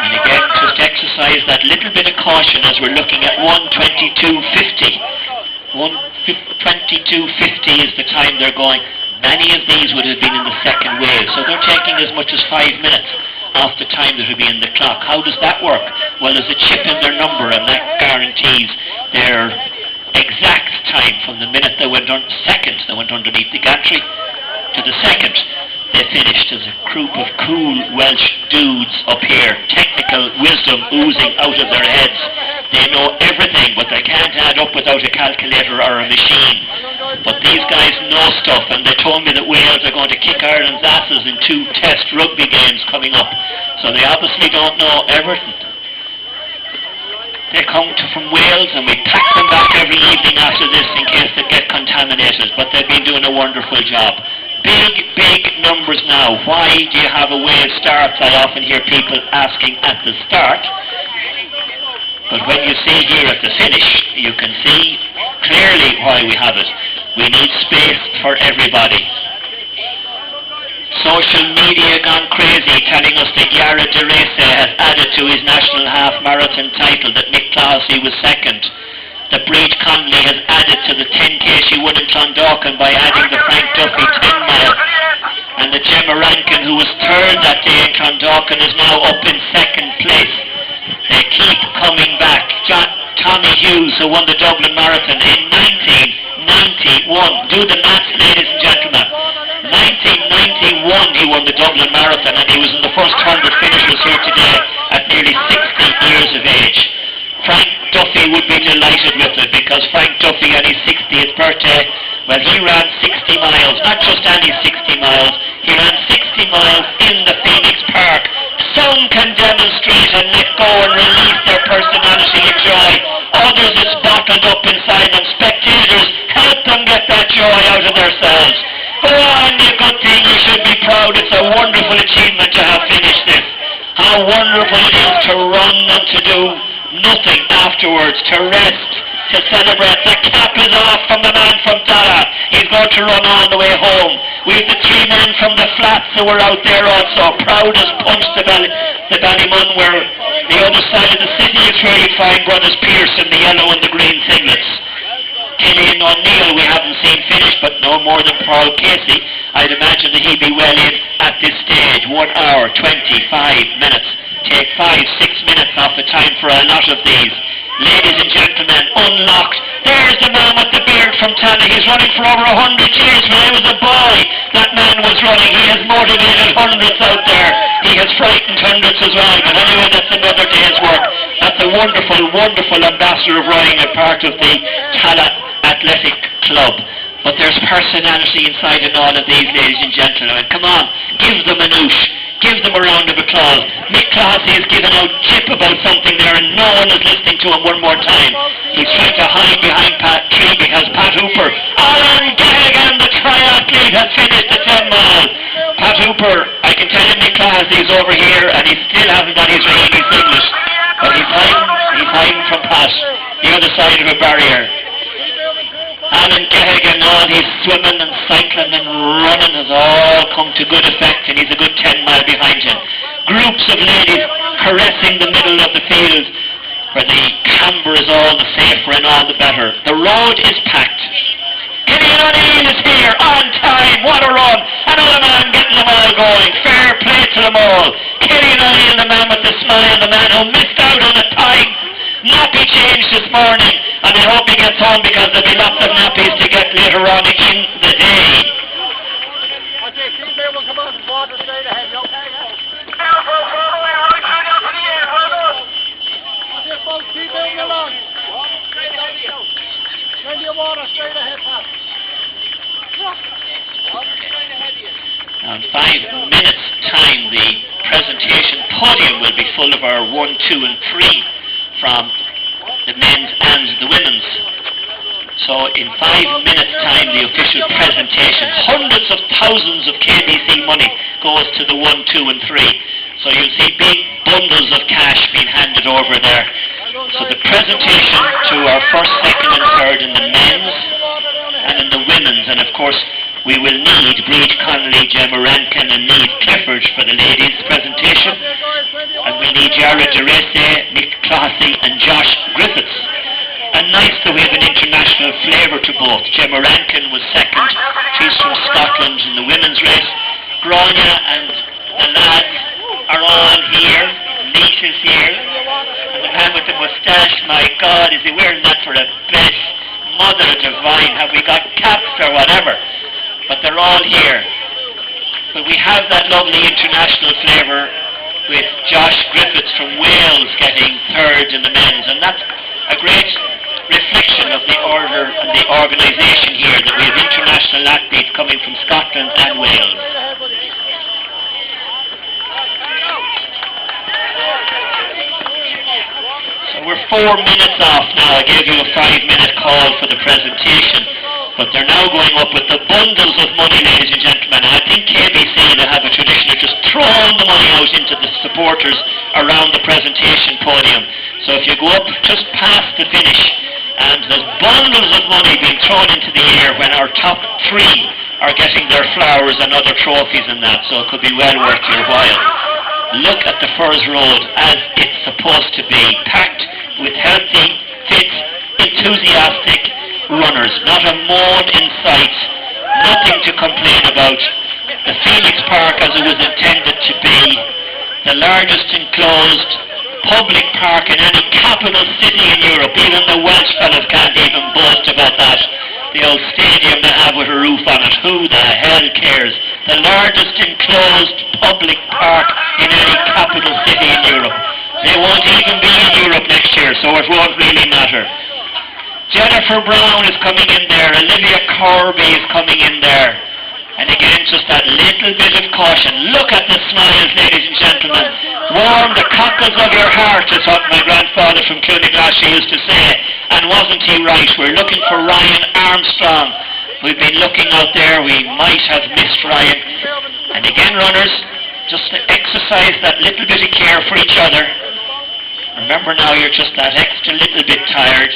And again, just exercise that little bit of caution as we're looking at 1:22:50. 1:22:50 is the time they're going. Many of these would have been in the second wave, so they're taking as much as 5 minutes off the time that would be in the clock. How does that work? Well, there's a chip in their number, and that guarantees their exact time from the minute they went on, second they went underneath the gantry, to the second they finished. As a group of cool Welsh dudes up here, technical wisdom oozing out of their heads. They know everything, but they can't add up without a calculator or a machine. But these guys know stuff, and they told me that Wales are going to kick Ireland's asses in 2 test rugby games coming up. So they obviously don't know everything. They come from Wales, and we pack them back every evening after this in case they get contaminated. But they've been doing a wonderful job. Big numbers now. Why do you have a wave starts? I often hear people asking at the start. But when you see here at the finish, you can see clearly why we have it. We need space for everybody. social media gone crazy, telling us that Yara de Reza has added to his national half marathon title, that Mick Clohessy was second, that Bríd Connolly has added to the 10k she won in Clondalkin by adding the Frank Duffy 10 mile, and that Gemma Rankin, who was third that day in Clondalkin, is now up in second place. They keep coming back. Tommy Hughes, who won the Dublin Marathon in 1991. Do the maths, ladies and gentlemen. 1991 he won the Dublin Marathon, and he was in the first 100 finishers here today at nearly 60 years of age. Frank Duffy would be delighted with it, because Frank Duffy on his 60th birthday, well, he ran 60 miles, not just any 60 miles, he ran 60 miles in the Phoenix Park. Some can demonstrate and let go and release their personality and joy. Others is bottled up inside them. Spectators, help them get that joy out of themselves. Go on, you good thing, you should be proud. It's a wonderful achievement to have finished this. How wonderful it is to run and to do nothing afterwards, to rest, to celebrate. The cap is off from the man from Dara. He's going to run all the way home. We have the three men from the flats who were out there also, proud as punch, the Ballymun, where the other side of the city is where you find Brothers Pearce in the yellow and the green singlets. Killian O'Neill we haven't seen finish, but no more than Paul Casey. I'd imagine that he'd be well in at this stage. 1 hour, 25 minutes. Take 5-6 minutes off the time for a lot of these. Ladies and gentlemen, unlocked. There's the man with the beard from Tana. He's running for over 100 years. When I was a boy, that man was running. He has motivated hundreds out there. He has frightened hundreds as well. But anyway, that's another day's work. That's a wonderful, wonderful ambassador of running, a part of the Tala Athletic Club. But there's personality inside in all of these, ladies and gentlemen. Come on, give them a noosh. Give them a round of applause. Mick Clohessy is giving out jip about something there, and no one is listening to him one more time. He's trying to hide behind Pat Tree, because Pat Hooper, Alan Gaggan, the triathlete, has finished the 10 mile. Pat Hooper, I can tell you Mick Clohessy is over here, and he still hasn't got his Rahimi singlet. But he's hiding from Pat, the other side of a barrier. Alan Gaggan, all his swimming and cycling and running has all come to good effect, and he's a good 10 mile behind him. Groups of ladies caressing the middle of the field, where the camber is all the safer and all the better. The road is packed. Killian O'Neill is here, on time, what a run! Another man getting them all going. Fair play to them all. Killian O'Neill, the man with the smile, the man who missed out on a time. Nappy change this morning, and I hope he gets home, because there'll be lots of nappies to get later on in the day. Okay, female will come on and water straight ahead, you okay? Okay, folks, keep moving along. Plenty of water straight ahead, Pat. Now in 5 minutes time, the presentation podium will be full of our 1, 2 and 3 from the men's and the women's. So in 5 minutes time, the official presentation, hundreds of thousands of KBC money goes to the 1, 2 and 3. So you'll see big bundles of cash being handed over there. So the presentation to our first, second and third in the men's and in the women's, and of course we will need Bríd Connolly, Gemma Rankin and Niamh Clifford for the ladies' presentation, and we need Yara de Reza, Mick Clohessy and Josh Griffiths. And nice that we have an international flavour to both. Gemma Rankin was second, she's from Scotland in the women's race. Grania and the lads are all here, Leach is here, and the man with the moustache, my God, is he wearing that for a bet? Mother divine, have we got caps or whatever? But they're all here. But we have that lovely international flavour with Josh Griffiths from Wales getting third in the men's, and that's a great reflection of the order and the organisation here, that we have international athletes coming from Scotland and Wales. So we're 4 minutes off now. I gave you a 5-minute call for the presentation, but they're now going up with the bundles of money, ladies and gentlemen. And I think KBC, they have a tradition of just throwing the money out into the supporters around the presentation podium. So if you go up just past the finish, and there's bundles of money being thrown into the air when our top 3 are getting their flowers and other trophies and that, so it could be well worth your while. Look at the Furs Road as it's supposed to be, packed with healthy, fit, enthusiastic runners. Not a moan in sight, nothing to complain about. The Phoenix Park as it was intended to be, the largest enclosed public park in any capital city in Europe. Even the Welsh fellas can't even boast about that. The old stadium they have with a roof on it, who the hell cares? The largest enclosed public park in any capital city in Europe. They won't even be in Europe next year, so it won't really matter. Jennifer Brown is coming in there, Olivia Corby is coming in there. And again, just that little bit of caution. Look at the smiles, ladies and gentlemen. Warm the cockles of your heart is what my grandfather from Clonaglasha used to say. And wasn't he right? We're looking for Ryan Armstrong. We've been looking out there. We might have missed Ryan. And again, runners, just to exercise that little bit of care for each other. Remember now, you're just that extra little bit tired.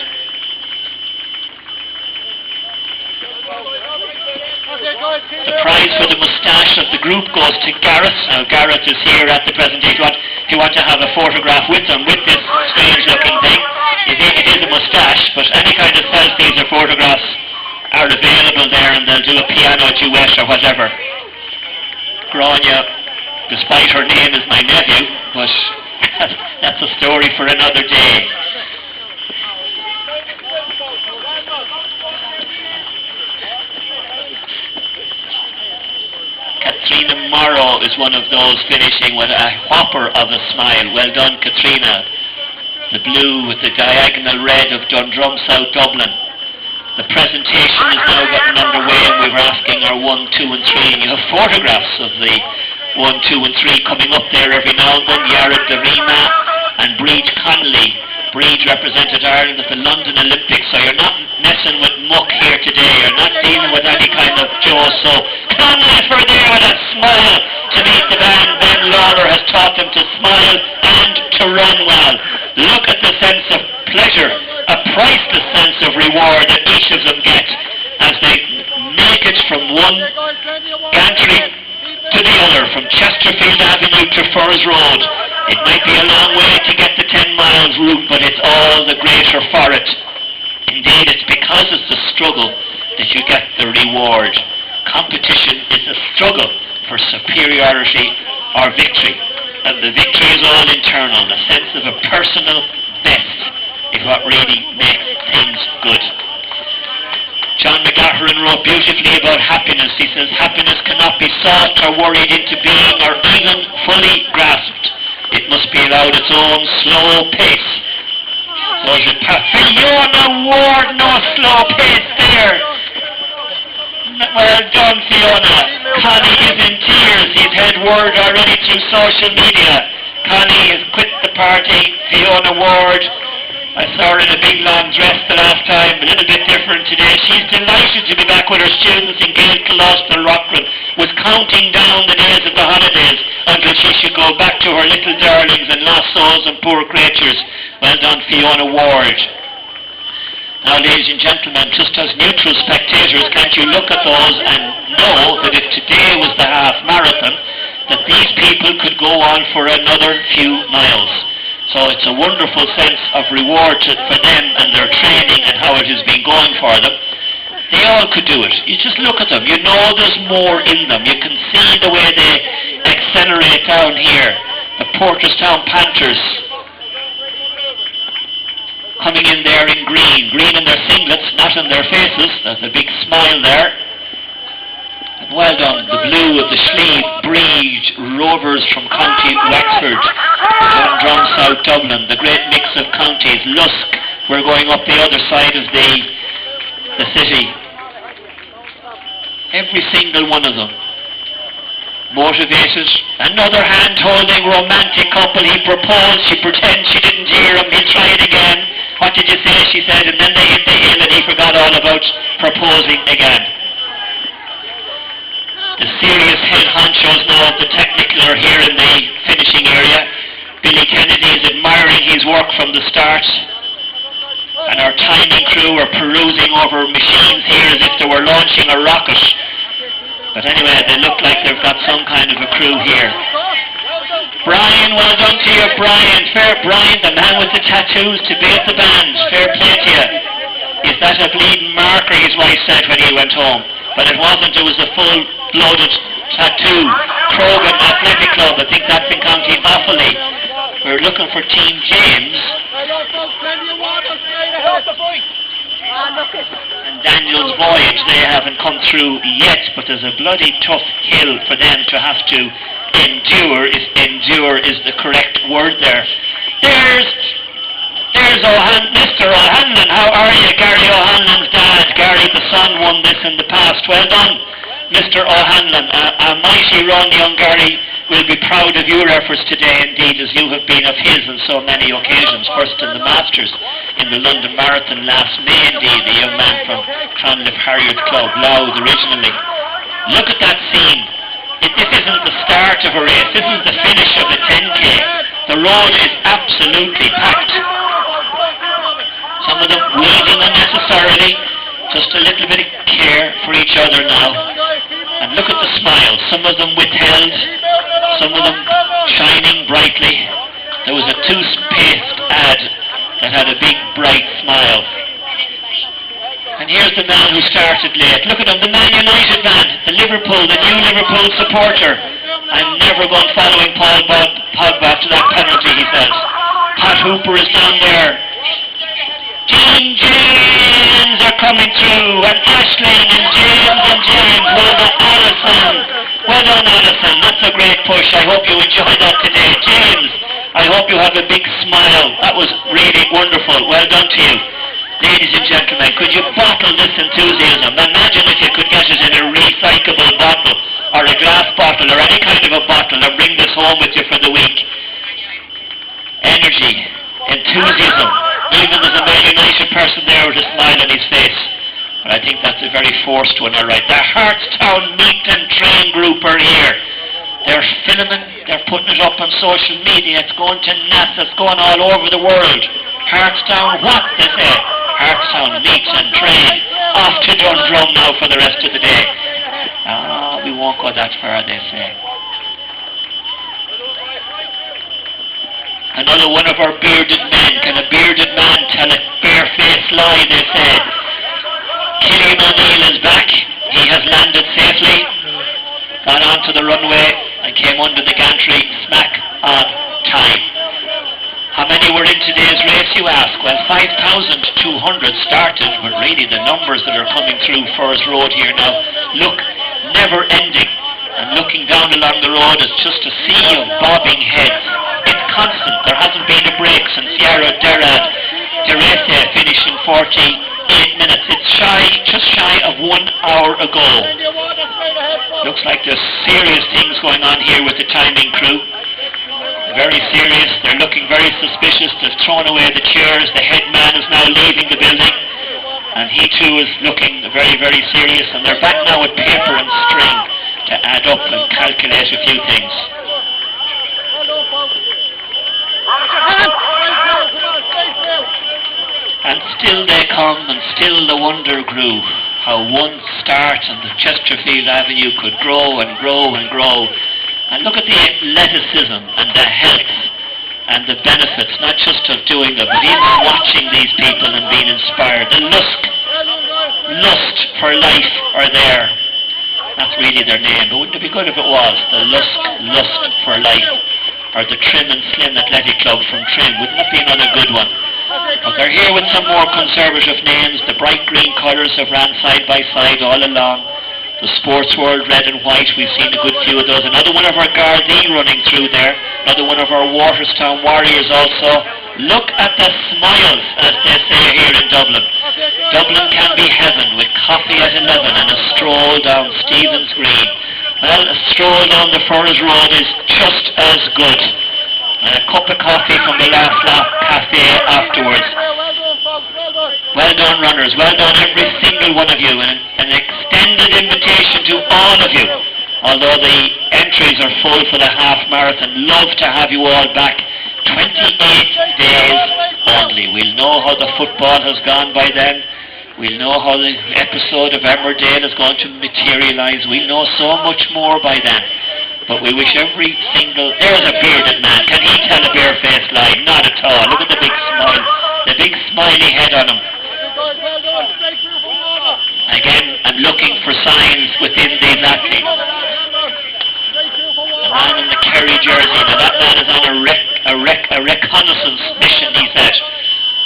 The prize for the moustache of the group goes to Gareth. Now Gareth is here at the presentation. If you want to have a photograph with him, with this strange looking thing, it is a moustache, but any kind of selfies or photographs are available there, and they'll do a piano duet or whatever. Grania, despite her name, is my nephew, but that's a story for another day. Katrina Morrow is one of those finishing with a whopper of a smile. Well done, Katrina. The blue with the diagonal red of Dundrum, South Dublin. The presentation is now getting underway, and we're asking our 1, 2 and 3, and you have photographs of the 1, 2 and 3 coming up there every now and then. Yared Darima and Breed Connolly. Breed represented Ireland at the London Olympics, so you're not messing with muck here today. You're not dealing with any kind of Joe. So Connolly for there with a smile to meet the band. Ben Lawler has taught them to smile and to run well. Look at the sense of pleasure, a priceless sense of reward that each of them get as they make it from one gantry to the other, from Chesterfield Avenue to Furs Road. It might be a long way to get the 10 miles route, but it's all the greater for it. Indeed, it's because it's a struggle that you get the reward. Competition is a struggle for superiority or victory. And the victory is all internal. The sense of a personal best is what really makes things good. John McGahern wrote beautifully about happiness. He says, happiness cannot be sought or worried into being or even fully grasped. It must be allowed its own slow pace. So as it Fiona Ward, no slow pace there. Well done, Fiona. Connie is in tears. He's had word already through social media. Connie has quit the party. Fiona Ward, I saw her in a big long dress the last time, a little bit different today. She's delighted to be back with her students in Gael Colostal Rockland, was counting down the days of the holidays until she should go back to her little darlings and lost souls and poor creatures. Well done, Fiona Ward. Now, ladies and gentlemen, just as neutral spectators, can't you look at those and know that if today was the half marathon, that these people could go on for another few miles. So it's a wonderful sense of reward for them and their training and how it has been going for them. They all could do it. You just look at them. You know there's more in them. You can see the way they accelerate down here. The Porterstown Panthers coming in there in green. Green in their singlets, not in their faces. There's a big smile there. And well done. The blue of the Slieve Breed Rovers from County Wexford. Dundrum, South Dublin, the great mix of counties. Lusk, we're going up the other side of the city. Every single one of them motivated. Another hand-holding romantic couple. He proposed, she pretends she didn't hear him, he'll try it again. What did you say, she said, and then they hit the hill and he forgot all about proposing again. The serious head honchos now of the technical are here in the finishing area. Billy Kennedy is admiring his work from the start. And our timing crew are perusing over machines here as if they were launching a rocket. But anyway, they look like they've got some kind of a crew here. Brian, well done to you, Brian. Fair Brian, the man with the tattoos to be at the band. Fair play to you. Is that a bleeding marker, his wife said when he went home. But it wasn't, it was a full-blooded tattoo. Krogan Athletic Club, I think that's in County Offaly. We're looking for Team James. And Daniel's Voyage, they haven't come through yet, but there's a bloody tough hill for them to have to endure, if endure is the correct word there. There's Mr. O'Hanlon. How are you? Gary O'Hanlon's dad. Gary the son won this in the past. Well done, Mr. O'Hanlon. A mighty run, young Gary will be proud of your efforts today indeed, as you have been of his on so many occasions. First in the Masters, in the London Marathon last May indeed, the young man from Clonliffe Harriers Club, Louth originally. Look at that scene. This isn't the start of a race, this is the finish of a 10k. The road is absolutely packed. Some of them weaving unnecessarily, just a little bit of care for each other now. And look at the smiles, some of them withheld, some of them shining brightly. There was a toothpaste ad that had a big bright smile. And here's the man who started late. Look at him, the Man United man, the new Liverpool supporter. I'm never going following Paul Pogba after that penalty, he says. Pat Hooper is down there. Team James are coming through, and Ashling and James. Well done, Alison. Well done, Alison. That's a great push. I hope you enjoyed that today. James, I hope you have a big smile. That was really wonderful. Well done to you. Ladies and gentlemen, could you bottle this enthusiasm? Imagine if you could get it in a recyclable bottle, or a glass bottle, or any kind of a bottle, and bring this home with you for the week. Energy, enthusiasm. Even there's a Man United person there with a smile on his face. But I think that's a very forced one, alright. The Hartstown Meet and Train group are here. They're filming, they're putting it up on social media, it's going to NASA, it's going all over the world. Hartstown what, they say? Hartstown Meets and Train. Off to Dundrum now for the rest of the day. We won't go that far, they say. Another one of our bearded men. Can a bearded man tell a barefaced lie, they say? Killian O'Neill is back. He has landed safely, got onto the runway and came under the gantry smack on time. How many were in today's race, you ask? Well, 5,200 started, but really the numbers that are coming through Furze Road here now look never ending. And looking down along the road is just a sea of bobbing heads. It's constant. There hasn't been a break since Yarra Derese finished in 48 minutes. It's just shy of 1 hour ago. Looks like there's serious things going on here with the timing crew. Very serious. They're looking very suspicious. They've thrown away the chairs. The head man is now leaving the building. And he too is looking very, very serious. And they're back now with paper and string to add up and calculate a few things. And still they come, and still the wonder grew, how one start on the Chesterfield Avenue could grow and grow and grow. And look at the athleticism and the health and the benefits, not just of doing them, but even watching these people and being inspired. The lust for life are there. That's really their name, but wouldn't it be good if it was? The lust for life. Or the Trim and Slim Athletic Club from Trim. Wouldn't that be another good one? But they're here with some more conservative names. The bright green colours have ran side by side all along. The Sports World red and white, we've seen a good few of those. Another one of our Gardaí running through there. Another one of our Waterstown Warriors also. Look at the smiles, as they say here in Dublin. Dublin can be heaven with coffee at 11 and a stroll down Stephen's Green. Well, a stroll down the Furze Road is just as good. And a cup of coffee from the Last Lap Cafe afterwards. Well done, runners. Well done, every single one of you. And an extended invitation to all of you. Although the entries are full for the half marathon, love to have you all back. 28 days only. We'll know how the football has gone by then. We'll know how the episode of Emmerdale is going to materialise. We'll know so much more by then. But we wish every single... There's a bearded man. Can he tell a bare-faced lie? Not at all. Look at the big smile. The big smiley head on him. Again, I'm looking for signs within these athletes. The man in the Kerry jersey. Now that man is on a reconnaissance mission, he said.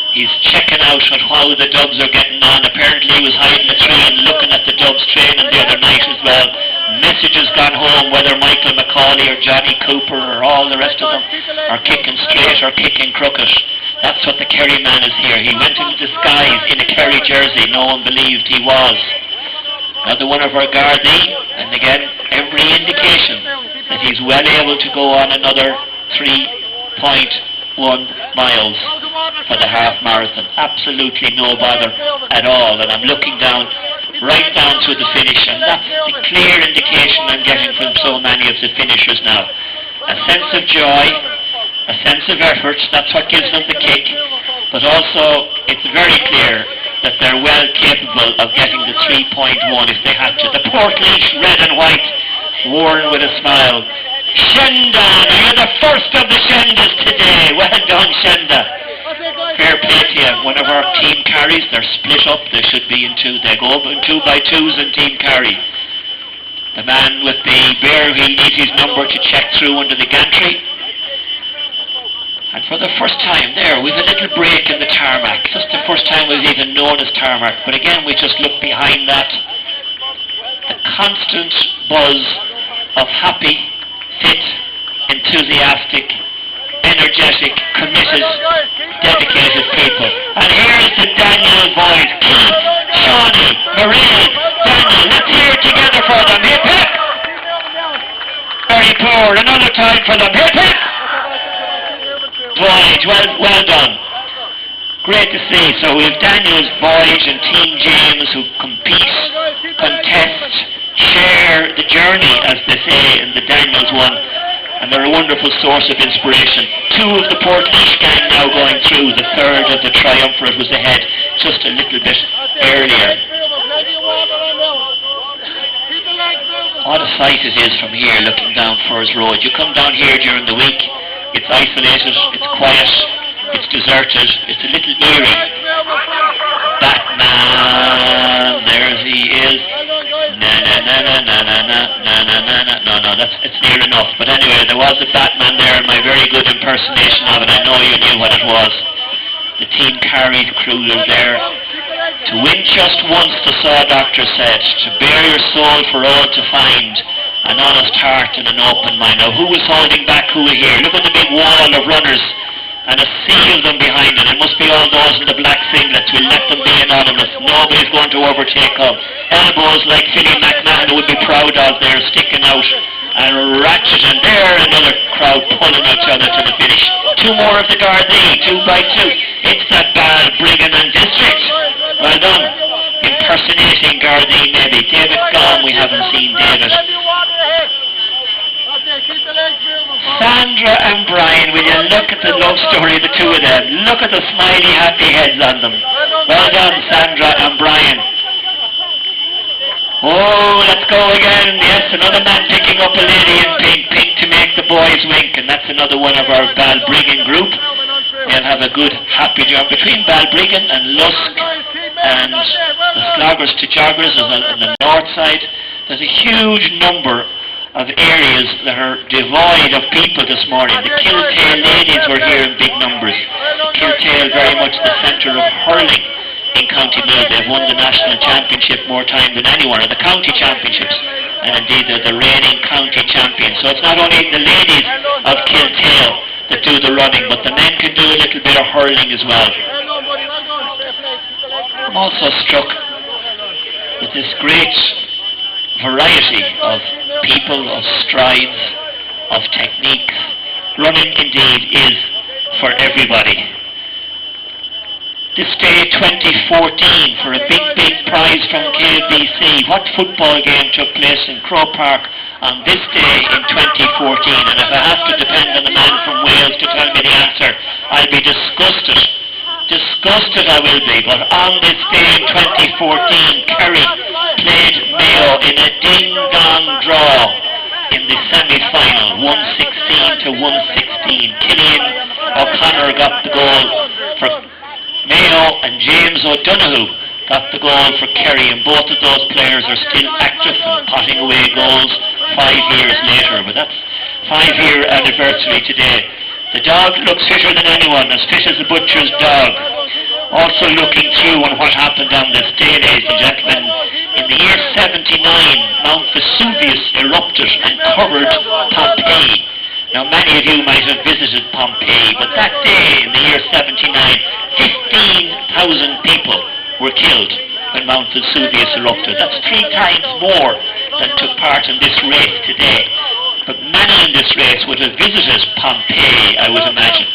He's checking out on how the Dubs are getting on. Apparently he was hiding a tree and looking at the Dubs training the other night as well. Messages gone home whether Michael McCauley or Johnny Cooper or all the rest of them are kicking straight or kicking crooked. That's what the Kerry man is here. He went into disguise in a Kerry jersey. No one believed he was. Another one of our Gardaí, and again, every indication that he's well able to go on another 3.1 miles for the half marathon. Absolutely no bother at all. And I'm looking down, right down to the finish, and that's the clear indication I'm getting from so many of the finishers now. A sense of joy, a sense of effort, that's what gives them the kick. But also, it's very clear that they're well capable of getting the 3.1 if they had to. The Portlaoise red and white, worn with a smile. Shenda, you're the first of the Shendas today. Well done, Shenda. Fair play to you. One of our team carries, they're split up. They should be in two. They go in 2x2s in team carry. The man with the bear, he'll need his number to check through under the gantry. And for the first time there, we've a little break in the tarmac. Just the first time we've even known as tarmac. But again, we just look behind that. The constant buzz of happy, fit, enthusiastic, energetic, committed, dedicated people. And here's the Daniel boys. Keith, Shawnee, Maureen, Daniel. Let's hear it together for them. Hip hip! Very poor. Another time for them. Hip hip! Voyage, well done. Great to see. So we have Daniel's Voyage and Team James who compete, contest, share the journey, as they say in the Daniels one, and they're a wonderful source of inspiration. Two of the Portlaoise gang now going through. The third of the triumvirate was ahead just a little bit earlier. What a sight it is from here looking down Furs Road. You come down here during the week, it's isolated, it's quiet, it's deserted, it's a little eerie. Batman, there he is. No, it's near enough. But anyway, there was a Batman there, and my very good impersonation of it. I know you knew what it was. The team carried crew was there. To win just once, the Saw Doctor said, to bear your soul for all to find, an honest heart and an open mind. Now, who was holding back who here? Look at the big wall of runners and a sea of them behind it. It must be all those in the black singlets. We'll let them be anonymous. Nobody's going to overtake them. Elbows like Philly McMahon would be proud of. They're sticking out and ratchet, and there another crowd pulling each other to the finish. Two more of the Gardaí, 2x2. It's that Balbriggan and District. Well done. Impersonating Gardaí maybe. David gone, we haven't seen David. Sandra and Brian, will you look at the love story of the two of them? Look at the smiley happy heads on them. Well done, Sandra and Brian. Oh, let's go again. Yes, another man picking up a lady in pink. Pink to make the boys wink. And that's another one of our Balbriggan group. They'll have a good, happy job between Balbriggan and Lusk and the Sloggers to Joggers on the north side. There's a huge number of areas that are devoid of people this morning. The Kiltale ladies were here in big numbers. Kiltale very much the centre of hurling in County Meath. They've won the national championship more times than anyone, or the county championships, and indeed they're the reigning county champions. So it's not only the ladies of Kiltale that do the running, but the men can do a little bit of hurling as well. I'm also struck with this great variety of people, of strides, of techniques. Running indeed is for everybody. This day 2014 for a big prize from KBC. What football game took place in Croke Park on this day in 2014? And if I have to depend on a man from Wales to tell me the answer, I'll be disgusted Disgusted I will be, but on this day in 2014, Kerry played Mayo in a ding-dong draw in the semi-final, 116 to 116. Killian O'Connor got the goal for Mayo and James O'Donoghue got the goal for Kerry, and both of those players are still active and potting away goals 5 years later. But that's 5-year anniversary today. The dog looks fitter than anyone, as fit as a butcher's dog. Also looking through on what happened on this day, ladies and gentlemen, in the year 79, Mount Vesuvius erupted and covered Pompeii. Now, many of you might have visited Pompeii, but that day, in the year 79, 15,000 people were killed when Mount Vesuvius erupted. That's 3 times more than took part in this race today. But many in this race would have visited Pompeii, I would imagine.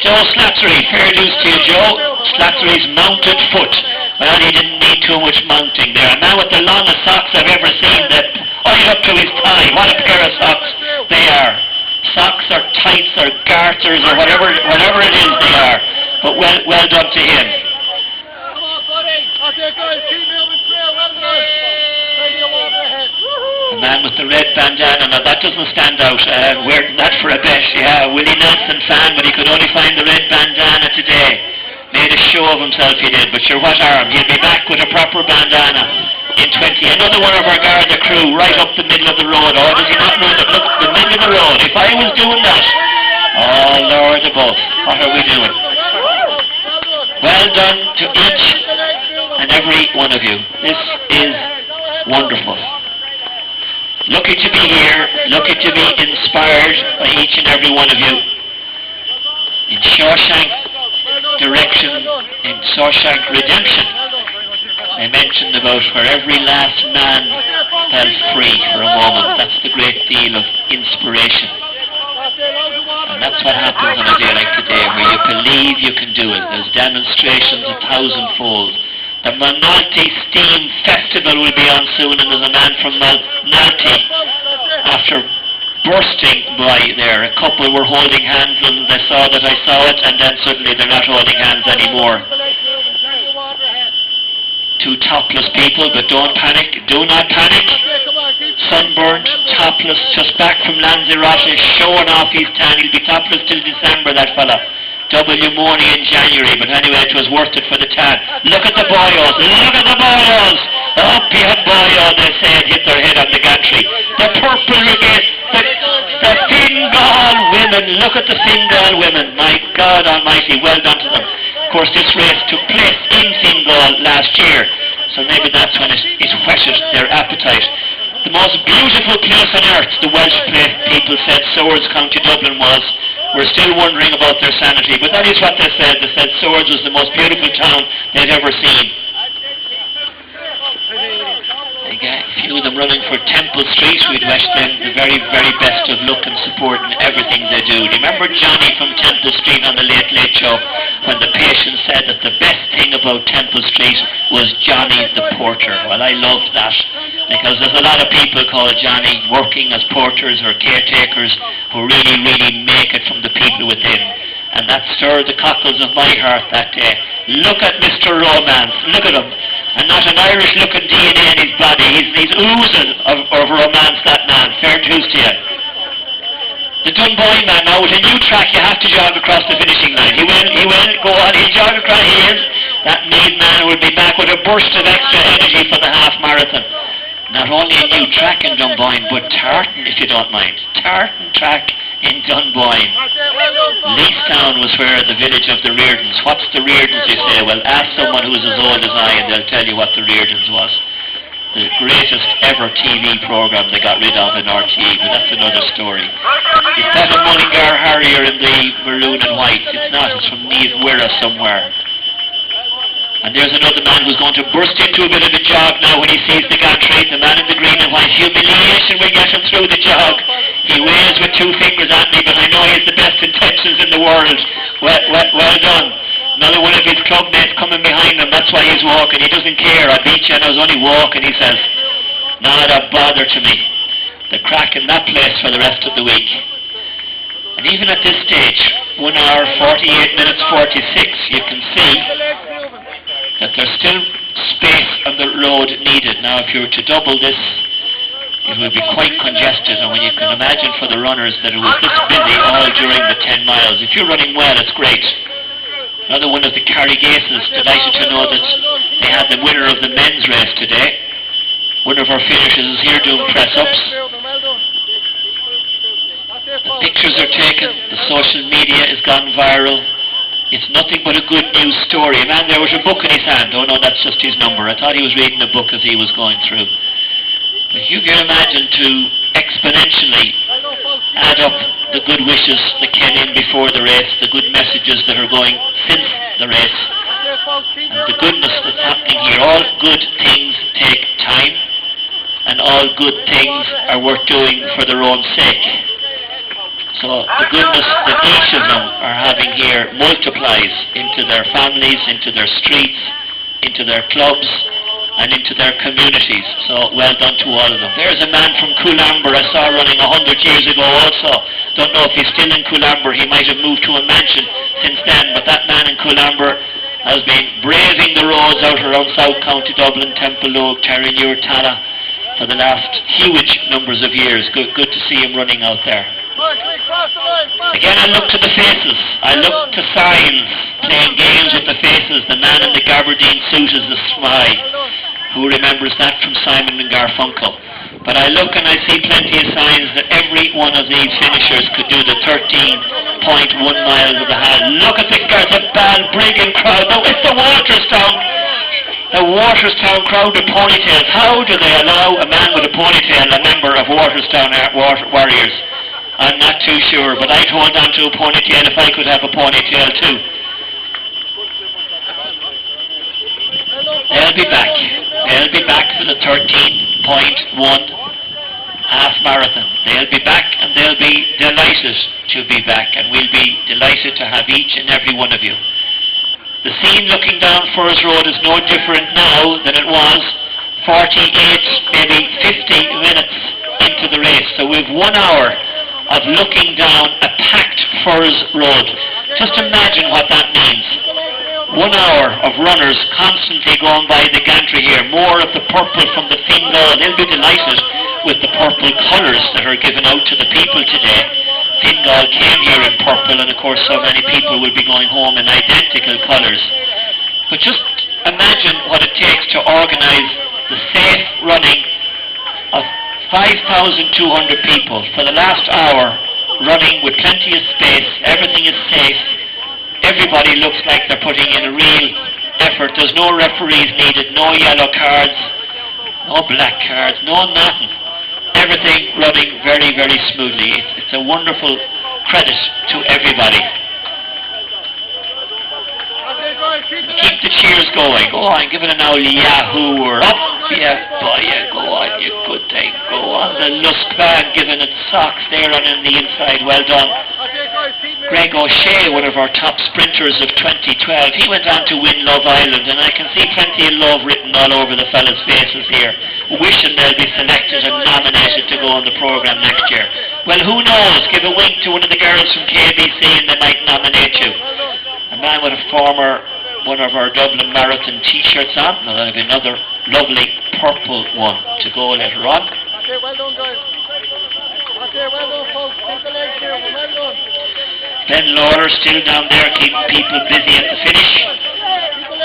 Joe Slattery, fair dues to you, Joe. Slattery's mounted foot. Well, he didn't need too much mounting there. A man with the longest socks I've ever seen, that right up to his thigh. What a pair of socks they are. Socks or tights or garters or whatever it is they are. But well done to him. Come on, buddy. Okay, guys, keep moving through. Well done. Take your water ahead. The man with the red bandana, now that doesn't stand out. Wearing that for a bet, yeah. Willie Nelson fan, but he could only find the red bandana today. Made a show of himself, he did, but sure, what harm? He'll be back with a proper bandana in 20. Another one of our Garda crew right up the middle of the road. Oh, does he not know that? Look, the middle of the road. If I was doing that, oh, Lord above, what are we doing? Well done to each and every one of you. This is wonderful. Lucky to be here, lucky to be inspired by each and every one of you. In Shawshank Redemption, I mentioned about where every last man fell free for a moment. That's the great deal of inspiration. And that's what happens on a day like today, where you believe you can do it. There's demonstrations 1,000-fold. The Malnati Steam Festival will be on soon, and there's a man from Malnati, after bursting by there, a couple were holding hands and they saw that I saw it, and then suddenly they're not holding hands anymore. 2 topless people, but don't panic, do not panic. Sunburned, topless, just back from Lanzarote, showing off his tan. He'll be topless till December, that fella. Double pneumonia in January, but anyway, it was worth it for the tan. Look at the boyos, look at the boyos! The up-head boyo, they said, hit their head on the gantry. The purple regain, the Fingal women, look at the Fingal women. My God almighty, well done to them. Of course, this race took place in Fingal last year, so maybe that's when it whetted their appetite. The most beautiful place on earth, the Welsh people said Swords, County Dublin was. We're still wondering about their sanity, but that is what they said. They said Swords was the most beautiful town they'd ever seen. A few of them running for Temple Street. We'd wish them the very, very best of luck and support in everything they do. Do you remember Johnny from Temple Street on the Late Late Show, when the patient said that the best thing about Temple Street was Johnny the porter? Well, I loved that, because there's a lot of people called Johnny working as porters or caretakers who really, really make it from the people within. And that stirred the cockles of my heart that day. Look at Mr. Romance, look at him. And not an Irish-looking DNA in his body. He's oozing of romance, that man. Fair dues to you. The Dunboy man, now with a new track, you have to jog across the finishing line. He will, go on, he'll jog across, he is. That Mead man will be back with a burst of extra energy for the half marathon. Not only a new track in Dunboyne, but Tartan, if you don't mind. Tartan track in Dunboyne. Leestown was where the village of the Reardons. What's the Reardons, you say? Well, ask someone who's as old as I and they'll tell you what the Reardons was. The greatest ever TV programme they got rid of in RTE, but that's another story. It's not a Mullingar Harrier in the maroon and white. It's not. It's from Niamh Wirra somewhere. And there's another man who's going to burst into a bit of a jog now when he sees the gantry. The man in the green and white. Humiliation will get him through the jog. He waves with 2 fingers at me, but I know he has the best intentions in the world. Well done. Another one of his club mates coming behind him. That's why he's walking. He doesn't care. I beat you and I was only walking, he says. Not a bother to me. The crack in that place for the rest of the week. And even at this stage, 1 hour 48 minutes 46, you can see that there's still space on the road needed. Now if you were to double this, it would be quite congested, and when you can imagine for the runners that it was this busy all during the 10 miles. If you're running well, it's great. Another one of the Carrigases, delighted to know that they had the winner of the men's race today. One of our finishers is here doing press-ups. The pictures are taken, the social media has gone viral. It's nothing but a good news story. A man there with a book in his hand. Oh no, that's just his number. I thought he was reading a book as he was going through. But you can imagine to exponentially add up the good wishes that came in before the race, the good messages that are going since the race, and the goodness that's happening here. All good things take time, and all good things are worth doing for their own sake. So the goodness that each of them are having here multiplies into their families, into their streets, into their clubs, and into their communities. So well done to all of them. There's a man from Coulambra I saw running 100 years ago also. Don't know if he's still in Coulambra. He might have moved to a mansion since then, but that man in Coulambra has been braving the roads out around South County Dublin, Templeogue, Terranure, Tala for the last huge numbers of years. Good to see him running out there. Again, I look to the faces. I look to signs, playing games with the faces. The man in the gabardine suit is a spy. Who remembers that from Simon and Garfunkel? But I look and I see plenty of signs that every one of these finishers could do the 13.1 miles of the half. Look at the brilliant crowd. Now it's the Waterstown crowd with ponytails. How do they allow a man with a ponytail, a member of Waterstown Warriors? I'm not too sure, but I'd hold on to a ponytail if I could have a ponytail too. They'll be back. They'll be back for the 13.1 half marathon. They'll be back, and they'll be delighted to be back, and we'll be delighted to have each and every one of you. The scene looking down Furze Road is no different now than it was 48, maybe 50 minutes into the race. So we've 1 hour of looking down a packed Furze Road. Just imagine what that means. 1 hour of runners constantly going by the gantry here. More of the purple from the Fingal. They'll be delighted with the purple colours that are given out to the people today. Fingal came here in purple, and of course so many people will be going home in identical colours. But just imagine what it takes to organise the safe running of 5,200 people for the last hour, running with plenty of space. Everything is safe. Everybody looks like they're putting in a real effort. There's no referees needed, no yellow cards, no black cards, no nothing. Everything running very, very smoothly. It's a wonderful credit to everybody. Keep the cheers going. Go on, give it an old yahoo or up. Yeah, boy, yeah, go on, you good thing. Go on, the Lusk band giving it socks there on in the inside. Well done. Greg O'Shea, one of our top sprinters of 2012, he went on to win Love Island, and I can see plenty of love written all over the fellas' faces here, wishing they'll be selected and nominated to go on the programme next year. Well, who knows? Give a wink to one of the girls from KBC and they might nominate you. A man with one of our Dublin Marathon t-shirts on. Now that'll be another lovely purple one to go later on. Okay, well done, guys. Okay, well done, folks. Keep the legs here. Well done. Ben Lawler still down there keeping people busy at the finish.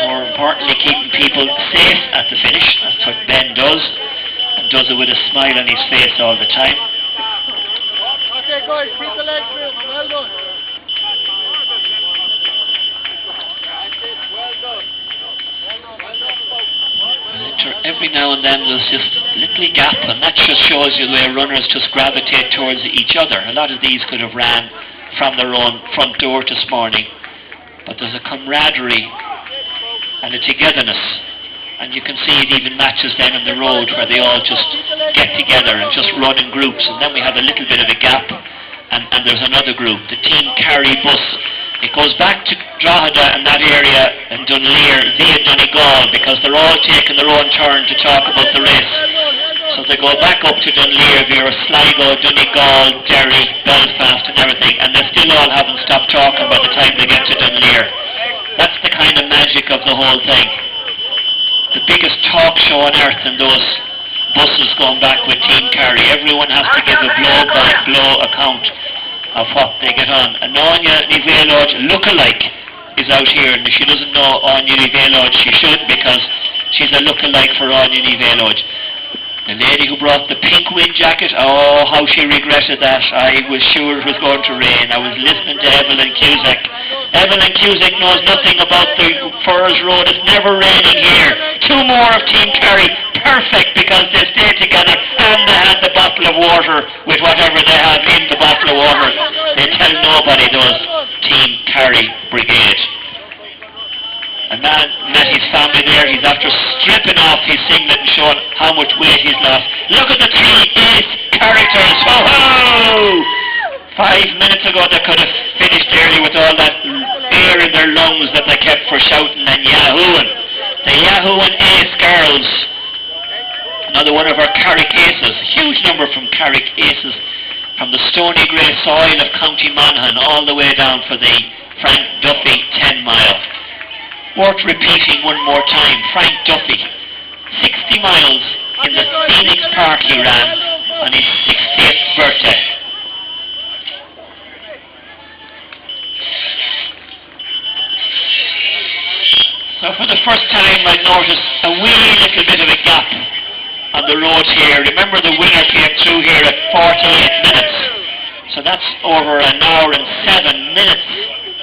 More importantly, keeping people safe at the finish. That's what Ben does, and does it with a smile on his face all the time. Okay, guys, keep the legs here. Well done. Every now and then there's just a little gap, and that just shows you the way runners just gravitate towards each other. A lot of these could have ran from their own front door this morning, but there's a camaraderie and a togetherness, and you can see it even matches then on the road where they all just get together and just run in groups, and then we have a little bit of a gap, and there's another group, the Team Carry bus. It goes back to Drogheda and that area and Dunleer via Donegal, because they're all taking their own turn to talk about the race. So they go back up to Dunleer via Sligo, Donegal, Derry, Belfast and everything, and they still all haven't stopped talking by the time they get to Dunleer. That's the kind of magic of the whole thing. The biggest talk show on earth in those buses going back with Team Kerry. Everyone has to give a blow-by-blow account of what they get on. And Anya Niveloj, look-alike, is out here, and if she doesn't know Anya Niveloj, she should, because she's a look-alike for Anya Niveloj. The lady who brought the pink wind jacket, oh, how she regretted that. I was sure it was going to rain. I was listening to Evelyn Cusack. Evelyn Cusack knows nothing about the Furze Road. It's never raining here. 2 more of Team Kerry. Perfect, because they stay together, and they had the bottle of water with whatever they have in the bottle of water. They tell nobody, those Team Kerry brigade. And man met his family there. He's after stripping off his singlet and showing how much weight he's lost. Look at the 3 ace characters. Ho-ho! 5 minutes ago they could have finished early with all that air in their lungs that they kept for shouting and yahooing. The yahooing ace girls. Another one of our Carrick aces. Huge number from Carrick aces. From the stony grey soil of County Monaghan all the way down for the Frank Duffy 10 mile. Worth repeating one more time, Frank Duffy, 60 miles in the Phoenix Park he ran on his 60th birthday. So for the first time I noticed a wee little bit of a gap on the road here. Remember the winner came through here at 48 minutes. So that's over an hour and 7 minutes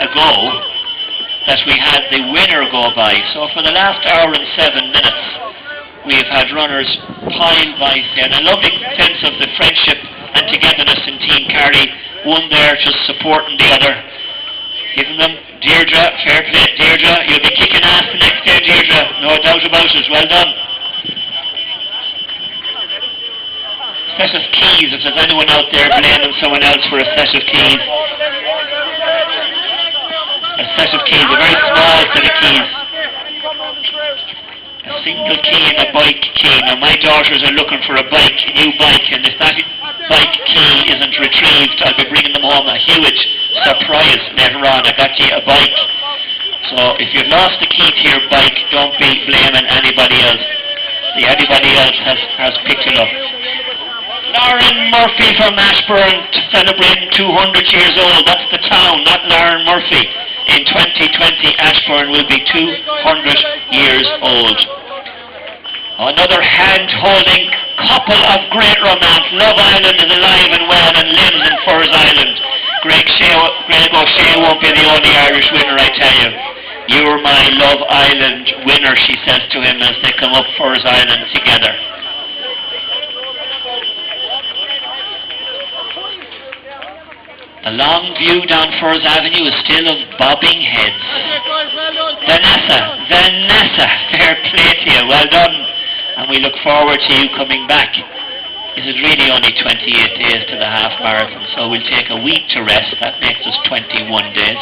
ago that we had the winner go by. So for the last hour and 7 minutes we've had runners pile by there. And a lovely sense of the friendship and togetherness in Team Kerry. One there just supporting the other. Giving them, Deirdre, fair play, Deirdre, you'll be kicking ass the next day, Deirdre, no doubt about it, well done. Set of keys, if there's anyone out there blaming someone else for a set of keys. A set of keys, a very small set of keys. A single key and a bike key. Now my daughters are looking for a bike, a new bike, and if that bike key isn't retrieved, I'll be bringing them home a huge surprise later on. I got you a bike. So if you've lost the key to your bike, don't be blaming anybody else. The anybody else has picked it up. Lauren Murphy from Ashburn celebrating 200 years old. That's the town, not Lauren Murphy. In 2020, Ashburn will be 200 years old. Another hand-holding couple of great romance. Love Island is alive and well and lives in Furze Island. Greg O'Shea won't be the only Irish winner, I tell you. You're my Love Island winner, she says to him as they come up Furze Island together. The long view down Furze Avenue is still of bobbing heads. Vanessa, fair play to you, well done. And we look forward to you coming back. This is really only 28 days to the half marathon, so we'll take a week to rest. That makes us 21 days.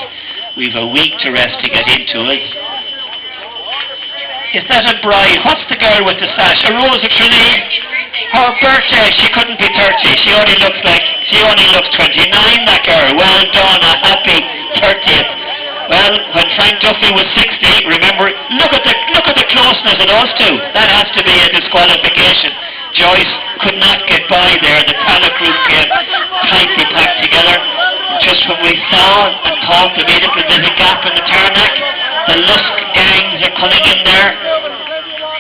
We've a week to rest to get into it. Is that a bride? What's the girl with the sash? A Rose of Tralee? Her birthday, she couldn't be 30. She only looks 29, that girl. Well done, a happy 30th. Well, when Frank Duffy was 60, remember, look at the closeness of those two. That has to be a disqualification. Joyce could not get by there. The talent group came tightly packed together. Just when we saw and thought immediately there's a gap in the tarmac, the Lusk gangs are coming in there.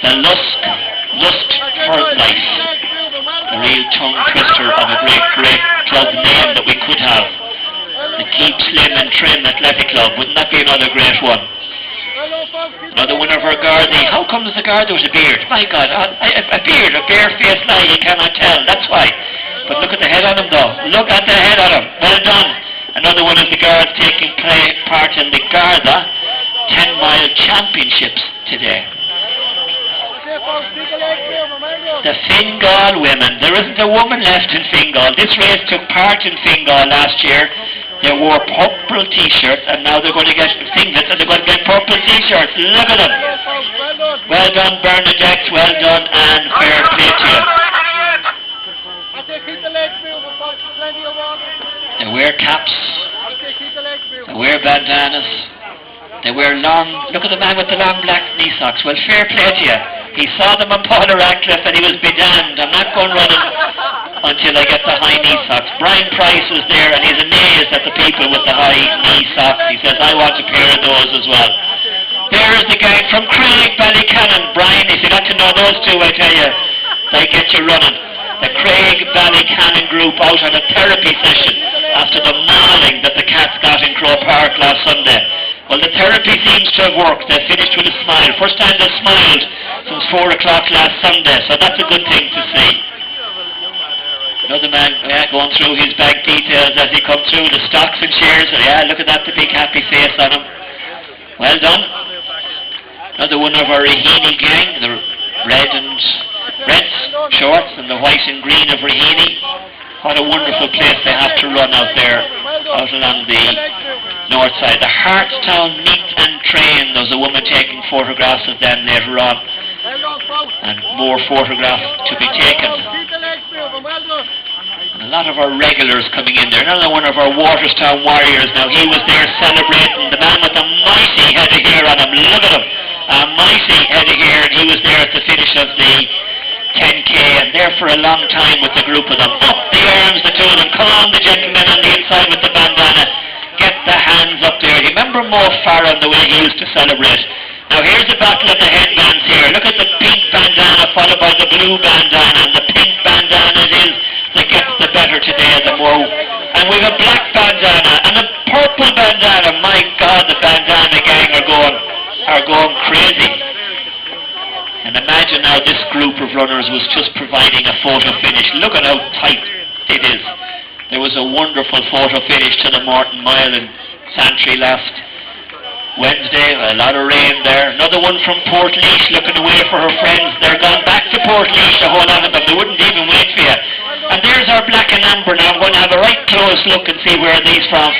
The Lust for Life. A real tongue twister of a great club name that we could have. The Keep Slim and Trim Athletic Club. Wouldn't that be another great one? Another one of our Gardaí. How come there's a Garda with a beard? My God, a beard, a bare-faced lie, you cannot tell. That's why. But look at the head on him, though. Look at the head on him. Well done. Another one of the Guards taking part in the Garda 10-mile championships today. The Fingal women. There isn't a woman left in Fingal. This race took part in Fingal last year. They wore purple t-shirts, and now they're going to get singlets, and they're going to get purple t-shirts. Look at them. Well done, Bernadette. Well done, and fair play to you. plenty of water. They wear caps. Okay, keep the legs moving. They wear bandanas. They wear long... Look at the man with the long black knee socks. Well, fair play to you. He saw them on Paul Radcliffe and he was bedamned. I'm not going running until I get the high knee socks. Brian Price was there and he's amazed at the people with the high knee socks. He says, I want a pair of those as well. There is the gang from Craig Ballycannon. Brian, if you got to know those two, I tell you, they get you running. The Craig Ballycannon group out on a therapy session after the mauling that the Cats got in Crow Park last Sunday. Well, the therapy seems to have worked. They finished with a smile. First time they smiled since 4 o'clock last Sunday, so that's a good thing to see. Another man going through his bank details as he comes through the stocks and shares. Yeah, look at that, the big happy face on him. Well done. Another one of our Raheny gang, the red shorts and the white and green of Raheny. What a wonderful place they have to run out there, out along the north side. The Hartstown Meet and Train. There's a woman taking photographs of them later on, and more photographs to be taken. And a lot of our regulars coming in there. Another one of our Waterstown Warriors. Now he was there celebrating. The man with the mighty head of hair on him. Look at him. A mighty head of hair, and he was there at the finish of the 10K, and there for a long time with the group of them. Up the arms, the two of them. Come on, the gentleman on the inside with the bandana. Get the hands up there. You remember Mo Farron, the way he used to celebrate? Now here's the battle of the headbands here. Look at the pink bandana followed by the blue bandana, and the pink bandana it is that gets the better today, the more. And we have a black bandana and a purple bandana. My God, the bandana gang are going crazy. And imagine now this group of runners was just providing a photo finish. Look at how tight it is. There was a wonderful photo finish to the Morton Mile in Santry last Wednesday. A lot of rain there. Another one from Portlaoise looking away for her friends. They're gone back to Portlaoise, a whole lot of them. They wouldn't even wait for you. And there's our black and amber now. I'm going to have a right close look and see where are these from.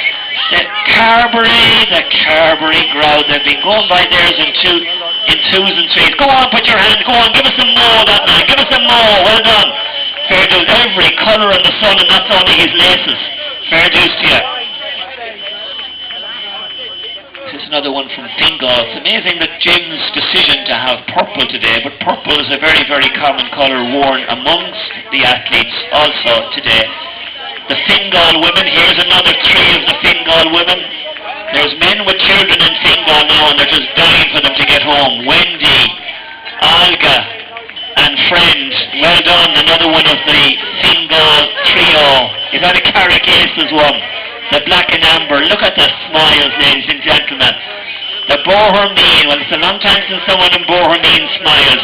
The Carberry crowd. They've been going by theirs in twos and threes. Go on, put your hand. Go on, give us some more that night. Give us some more. Well done. Fair dues. Every colour in the sun, and that's only his laces. Fair dues to you. This is another one from Fingal. It's amazing that Jim's decision to have purple today, but purple is a very, very common colour worn amongst the athletes also today. The Fingal women, here's another three of the Fingal women. There's men with children in Fingal now, and they're just dying for them to get home. Wendy, Olga, and Friend. Well done, another one of the Fingal trio. Is that a Carricases one? The black and amber. Look at the smiles, ladies and gentlemen. The Bohermeen. Well, it's a long time since someone in Bohermeen smiled.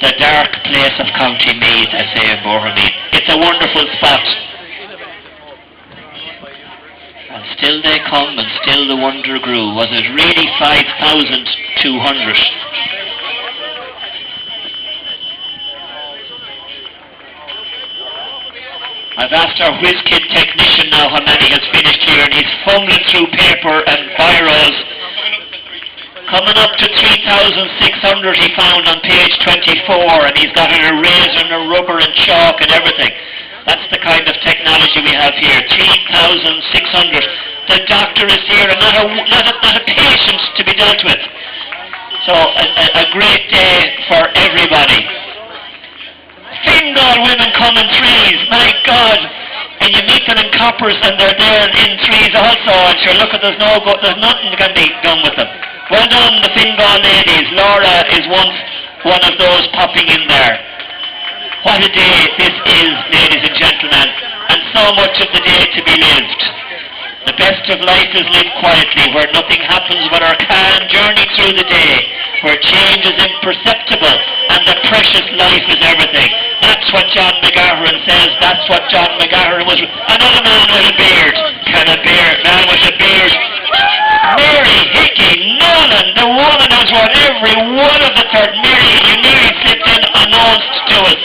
The dark place of County Meath, I say, in Bohermeen. It's a wonderful spot. And still they come, and still the wonder grew. Was it really 5,200? I've asked our whiz kid technician now how many has finished here, and he's fumbling through paper and biros. Coming up to 3,600 he found on page 24, and he's got an eraser and a rubber and chalk and everything. That's the kind of technology we have here. 3,600. The doctor is here, and not a patient to be dealt with. So a great day for everybody. Fingal women come in threes, my God. And you meet them in coppers and they're there in threes also, and sure, look at there's nothing can be done with them. Well done, the Fingal ladies. Laura is one of those popping in there. What a day this is, ladies and gentlemen, and so much of the day to be lived. The best of life is lived quietly, where nothing happens but our calm journey through the day, where change is imperceptible and the precious life is everything. That's what John McGahern says. That's what John McGahern was. Another man with a beard. Man with a beard. Mary Hickey Nolan, the woman who's won every one of the third. Mary, you nearly slipped in announced to us.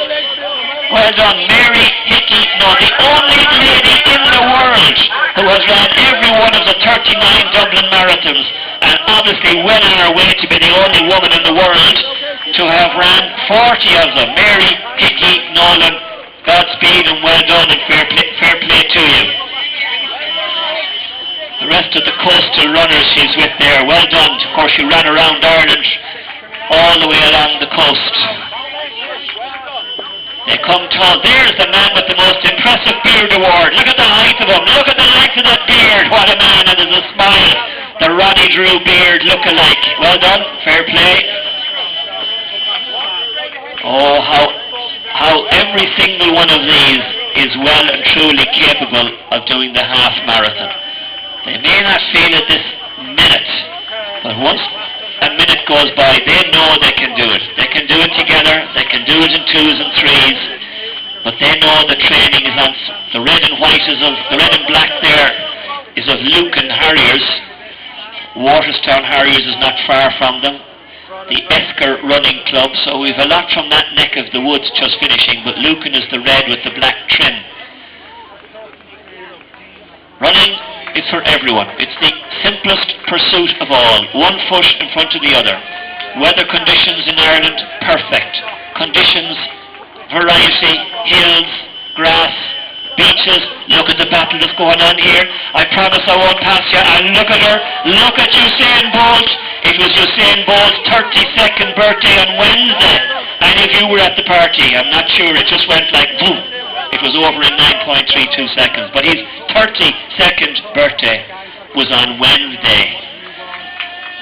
Well done, Mary Hickey. No, the only lady in the world who has ran every one of the 39 Dublin marathons, and obviously well on her way to be the only woman in the world to have ran 40 of them. Mary Hickey Nolan, Godspeed and well done and fair play to you. The rest of the coastal runners she's with there, well done. Of course she ran around Ireland all the way along the coast. They come tall. There's the man with the most impressive beard award. Look at the height of him. Look at the length of that beard. What a man, and there's a smile. The Ronnie Drew beard look-alike. Well done. Fair play. Oh, how every single one of these is well and truly capable of doing the half marathon. They may not feel it this minute, but once a minute goes by, they know they can do it. They can do it together, they can do it in twos and threes, but they know the training is on. The red and white the red and black there is of Lucan Harriers. Waterstown Harriers is not far from them. The Esker Running Club, so we've a lot from that neck of the woods just finishing, but Lucan is the red with the black trim. Running is for everyone. It's the simplest pursuit of all. One foot in front of the other. Weather conditions in Ireland, perfect. Conditions, variety, hills, grass, beaches. Look at the battle that's going on here. I promise I won't pass you. And look at her. Look at Usain Bolt. It was Usain Bolt's 32nd birthday on Wednesday. And if you were at the party, I'm not sure, it just went like boom. It was over in 9.32 seconds. But his 32nd birthday was on Wednesday.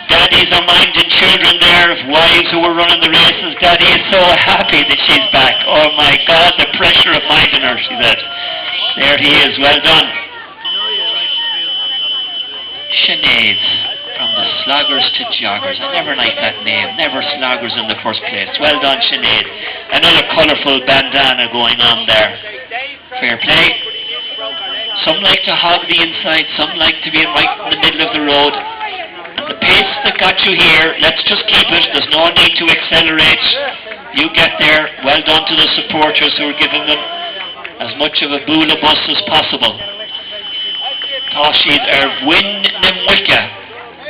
Daddies are minding children there, wives who were running the races. Daddy is so happy that she's back. Oh my God, the pressure of minding her, she said. There he is, well done. Sinead, from the sloggers to joggers. I never liked that name, never sloggers in the first place. Well done, Sinead. Another colourful bandana going on there. Fair play. Some like to hog the inside, some like to be right in the middle of the road. And the pace that got you here, let's just keep it. There's no need to accelerate. You get there. Well done to the supporters who are giving them as much of a boola bus as possible. Toshid Erwin Nimwika.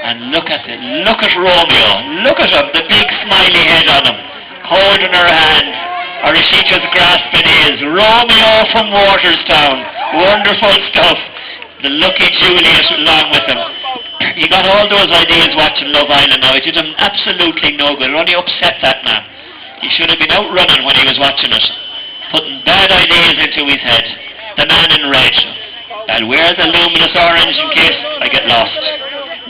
And look at it. Look at Romeo. Look at him. The big smiley head on him. Holding her hand. Or is she just grasping his? Romeo from Waterstown. Wonderful stuff. The lucky Juliet along with him. He got all those ideas watching Love Island now. It did him absolutely no good. It only upset that man. He should have been out running when he was watching it. Putting bad ideas into his head. The man in red. I'll wear the luminous orange in case I get lost.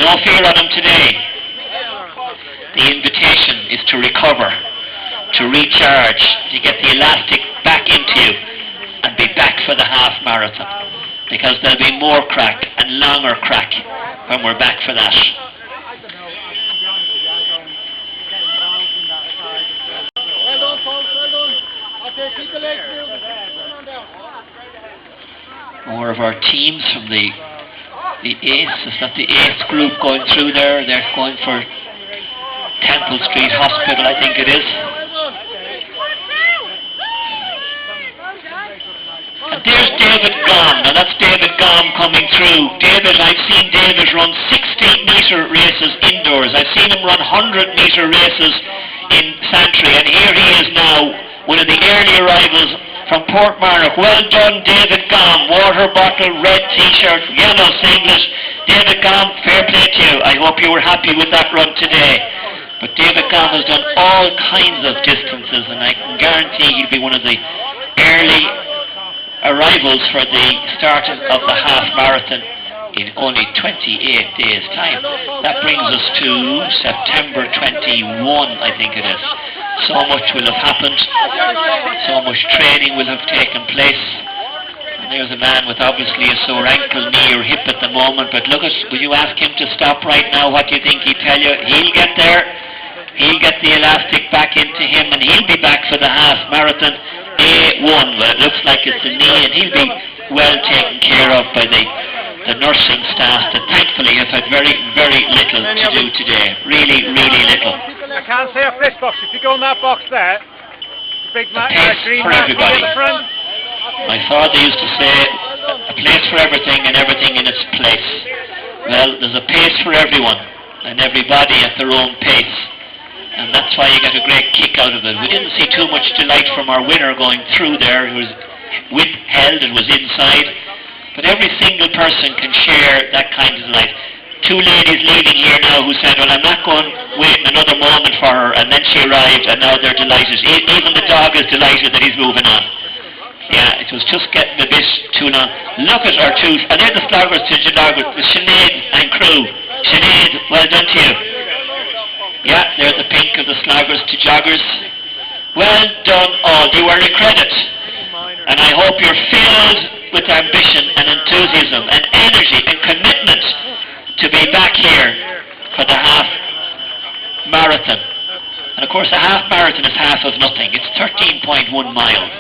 No fear on him today. The invitation is to recover, to recharge, to get the elastic back into you and be back for the half marathon. Because there'll be more crack and longer crack when we're back for that. Well done, folks, well done. Okay, keep the legs moving. More of our teams from the ACE. Is that the ACE group going through there? They're going for Temple Street Hospital, I think it is. And there's David Gom. Now that's David Gom coming through. David, I've seen David run 60-metre races indoors. I've seen him run 100-metre races in Santry. And here he is now, one of the early arrivals from Portmarnock. Well done, David Gom. Water bottle, red t-shirt, yellow singlet. David Gom, fair play to you. I hope you were happy with that run today. But David Gom has done all kinds of distances, and I can guarantee he'll be one of the early arrivals for the start of the half marathon in only 28 days' time. That brings us to September 21, I think it is. So much will have happened, so much training will have taken place. And there's a man with obviously a sore ankle, knee or hip at the moment, but look at, will you ask him to stop right now? What do you think he'd tell you? He'll get there, he'll get the elastic back into him, and he'll be back for the half marathon. A1, well, it looks like it's the knee, and he'll be well taken care of by the nursing staff that thankfully have had very, very little to do today. Really, really little. I can't say a fresh box. If you go in that box there, the big green for everybody. My father used to say, a place for everything and everything in its place. Well, there's a pace for everyone, and everybody at their own pace. And that's why you get a great kick out of it. We didn't see too much delight from our winner going through there, who was withheld, it was inside. But every single person can share that kind of delight. Two ladies leaving here now who said, well, I'm not going waiting another moment for her, and then she arrived and now they're delighted. Even the dog is delighted that he's moving on. Yeah, it was just getting a bit too long. Look at our two, and they're the sloggers to joggers, the Sinead and crew. Sinead, well done to you. Yeah, they're the pink of the sloggers to joggers. Well done all, you are a credit. And I hope you're filled with ambition and enthusiasm and energy and commitment to be back here for the half marathon. And of course a half marathon is half of nothing. It's 13.1 miles.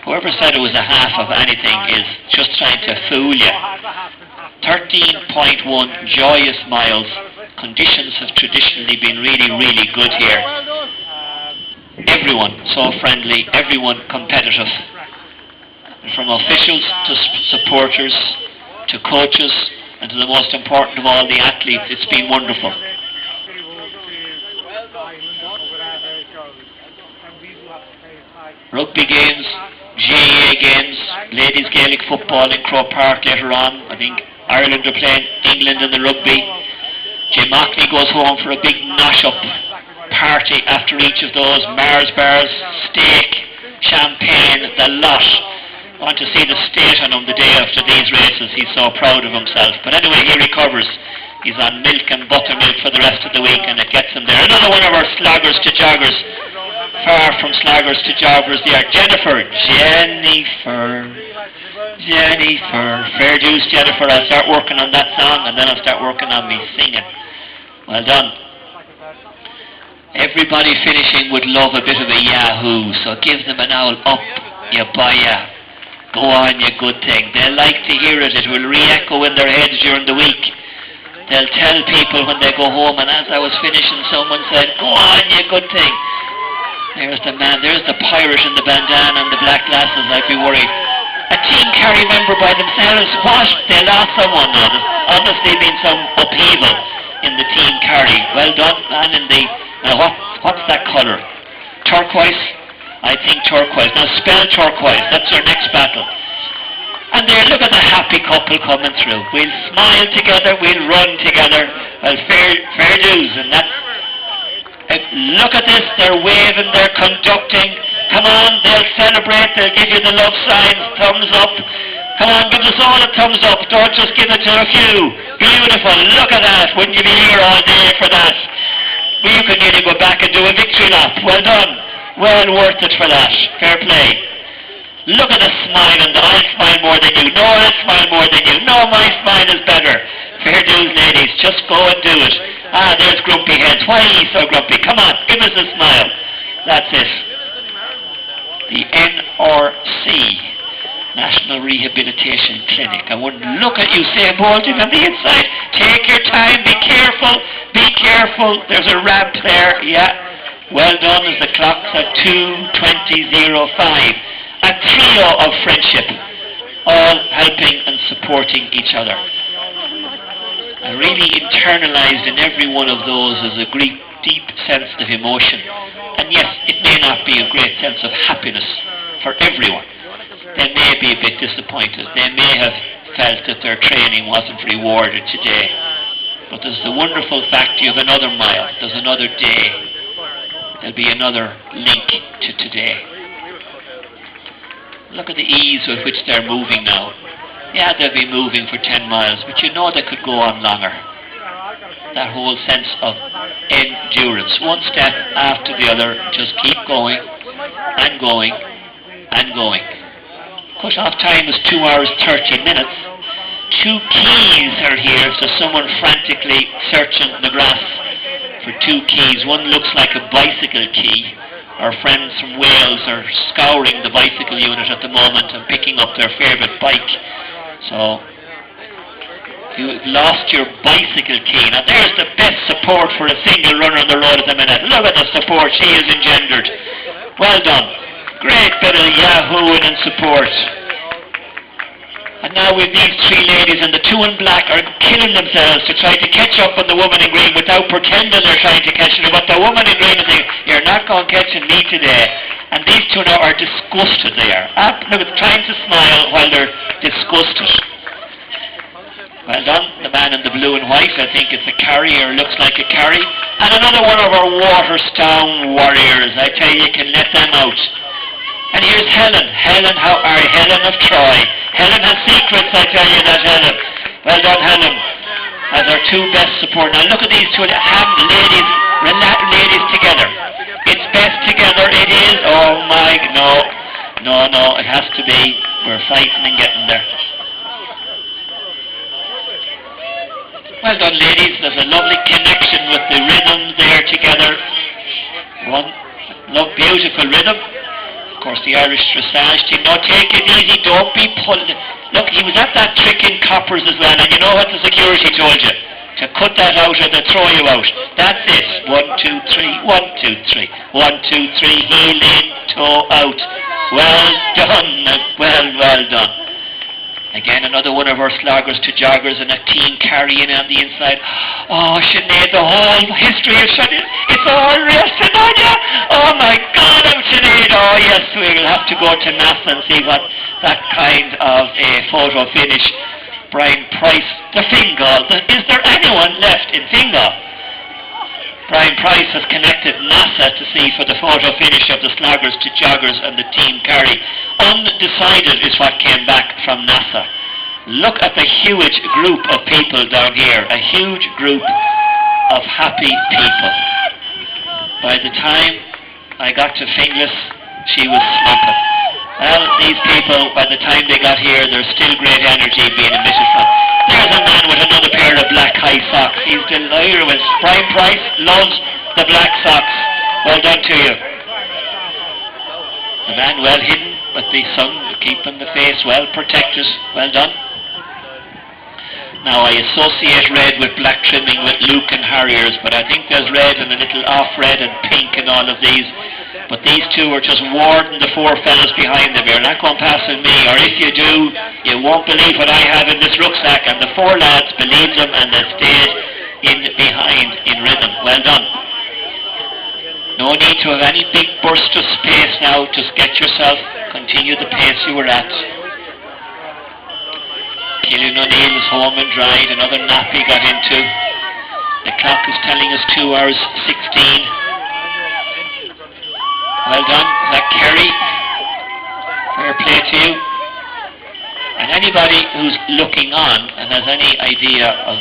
Whoever said it was a half of anything is just trying to fool you. 13.1 joyous miles. Conditions have traditionally been really, really good here. Everyone so friendly, everyone competitive. And from officials to supporters to coaches and to the most important of all, the athletes, it's been wonderful. Rugby games, GAA games, ladies Gaelic football in Croke Park later on. I think Ireland are playing England in the rugby. Jim Mockney goes home for a big nosh-up party after each of those. Mars bars, steak, champagne, the lot. I want to see the state on him the day after these races. He's so proud of himself. But anyway, he recovers. He's on milk and buttermilk for the rest of the week, and it gets him there. Another one of our sloggers to joggers. Far from sloggers to joggers, they are Jennifer. Fair dues, Jennifer. I'll start working on that song, and then I'll start working on me singing. Well done. Everybody finishing would love a bit of a yahoo, so give them an owl up, you buy ya. Go on, you good thing. They'll like to hear it. It will re-echo in their heads during the week. They'll tell people when they go home, and as I was finishing, someone said, go on, you good thing. There's the man, there's the pirate in the bandana and the black glasses. I'd be worried. A team carry member by themselves, what? They lost someone now. There's obviously been some upheaval in the team carry. Well done, man, in the... Now, what's that colour? Turquoise? I think turquoise. Now spell turquoise. That's our next battle. And there, look at the happy couple coming through. We'll smile together, we'll run together. Well, fair dues, and that's... look at this, they're waving, they're conducting. Come on, they'll celebrate, they'll give you the love signs, thumbs up. Come on, give us all a thumbs up, don't just give it to a few. Beautiful, look at that, wouldn't you be here all day for that? You could nearly go back and do a victory lap. Well done, well worth it for that, fair play. Look at the smile, and I'll smile more than you. No, I'll smile more than you. No, my smile is better. Fair dues, ladies, just go and do it. Ah, there's grumpy heads. Why are you so grumpy? Come on, give us a smile. That's it. The NRC, National Rehabilitation Clinic. I wouldn't look at you, say bolting on the inside. Take your time, be careful, be careful. There's a ramp there, yeah. Well done as the clock's at 2:20:05. A trio of friendship, all helping and supporting each other. I really internalized in every one of those as a great, deep sense of emotion. And yes, it may not be a great sense of happiness for everyone. They may be a bit disappointed. They may have felt that their training wasn't rewarded today. But there's the wonderful fact you have another mile, there's another day. There'll be another link to today. Look at the ease with which they're moving now. Yeah, they'll be moving for 10 miles, but you know they could go on longer. That whole sense of endurance. One step after the other, just keep going, and going, and going. Cut-off time is 2 hours 30 minutes. 2 keys are here, so someone frantically searching the grass for 2 keys. One looks like a bicycle key. Our friends from Wales are scouring the bicycle unit at the moment and picking up their favourite bike. So, you've lost your bicycle key. Now there's the best support for a single runner on the road at the minute. Look at the support she has engendered. Well done. Great bit of yahooing and support. And now with these 3 ladies, and the 2 in black are killing themselves to try to catch up on the woman in green without pretending they're trying to catch her. But the woman in green is saying, you're not going catching me today. And these two now are disgusted, they are. Look, trying to smile while they're disgusted. Well done, the man in the blue and white. I think it's a carry, or looks like a carry. And another one of our Waterstown warriors. I tell you can let them out. And here's Helen. Helen of Troy. Helen has secrets, I tell you that, Helen. Well done, Helen. As our two best support. Now look at these two ladies together. It's best together, it is. Oh my, no, it has to be. We're fighting and getting there. Well done, ladies. There's a lovely connection with the rhythms there together. Beautiful rhythm. Of course, the Irish dressage team. Now take it easy. Don't be pulled. Look, he was at that trick in Coppers as well, and you know what the security told you? To cut that out or they'll throw you out. That's it. 1, 2, 3. 1, 2, 3. 1, 2, 3. Heel in, toe out. Well done. Well done. Again, another one of our sloggers to joggers and a team carrying on the inside. Oh, Sinead, the whole history of Sinead, it's all resting on you. Oh my God, Sinead. Oh yes, we'll have to go to NASA and see what that kind of a photo finish. Brian Price, the Fingal. Is there anyone left in Fingal? Brian Price has connected NASA to see for the photo finish of the sloggers to joggers and the team carry. Undecided is what came back from NASA. Look at the huge group of people down here. A huge group of happy people. By the time I got to Finglas, she was sleeping. Well, these people, by the time they got here, there's still great energy being emitted from. There's a man with another pair of black high socks. He's delighted with Brian Price loves the black socks. Well done to you. The man well hidden with the sun, keeping the face well protected. Well done. Now I associate red with black trimming with Luke and Harriers, but I think there's red and a little off red and pink in all of these. But these two are just warding the four fellas behind them. You're not going passing me, or if you do, you won't believe what I have in this rucksack. And the four lads believe them, and they stayed in behind in rhythm. Well done. No need to have any big burst of space now. Just get yourself, continue the pace you were at. Killian O'Neill is home and dried. Another nap he got into. The clock is telling us 2 hours 16. Well done, Zach Kerry. Fair play to you. And anybody who's looking on and has any idea of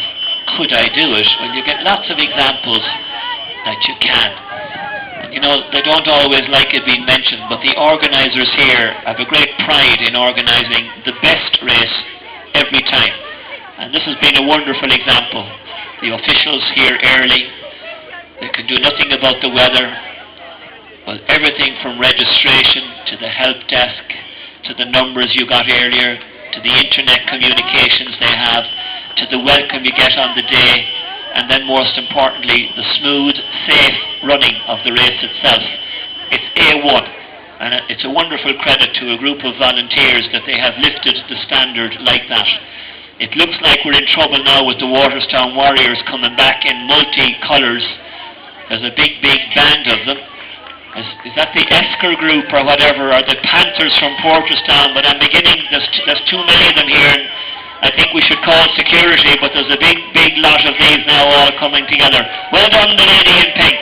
could I do it, well, you get lots of examples that you can. And you know, they don't always like it being mentioned, but the organisers here have a great pride in organising the best race every time. And this has been a wonderful example. The officials here early, they can do nothing about the weather. Well, everything from registration to the help desk, to the numbers you got earlier, to the internet communications they have, to the welcome you get on the day, and then most importantly, the smooth, safe running of the race itself. It's A1, and it's a wonderful credit to a group of volunteers that they have lifted the standard like that. It looks like we're in trouble now with the Waterstown Warriors coming back in multi-colours. There's a big band of them. Is that the Esker group or whatever, or the Panthers from Porterstown? But I'm beginning, there's too many of them here, and I think we should call security, but there's a big lot of these now all coming together. Well done, the lady in pink.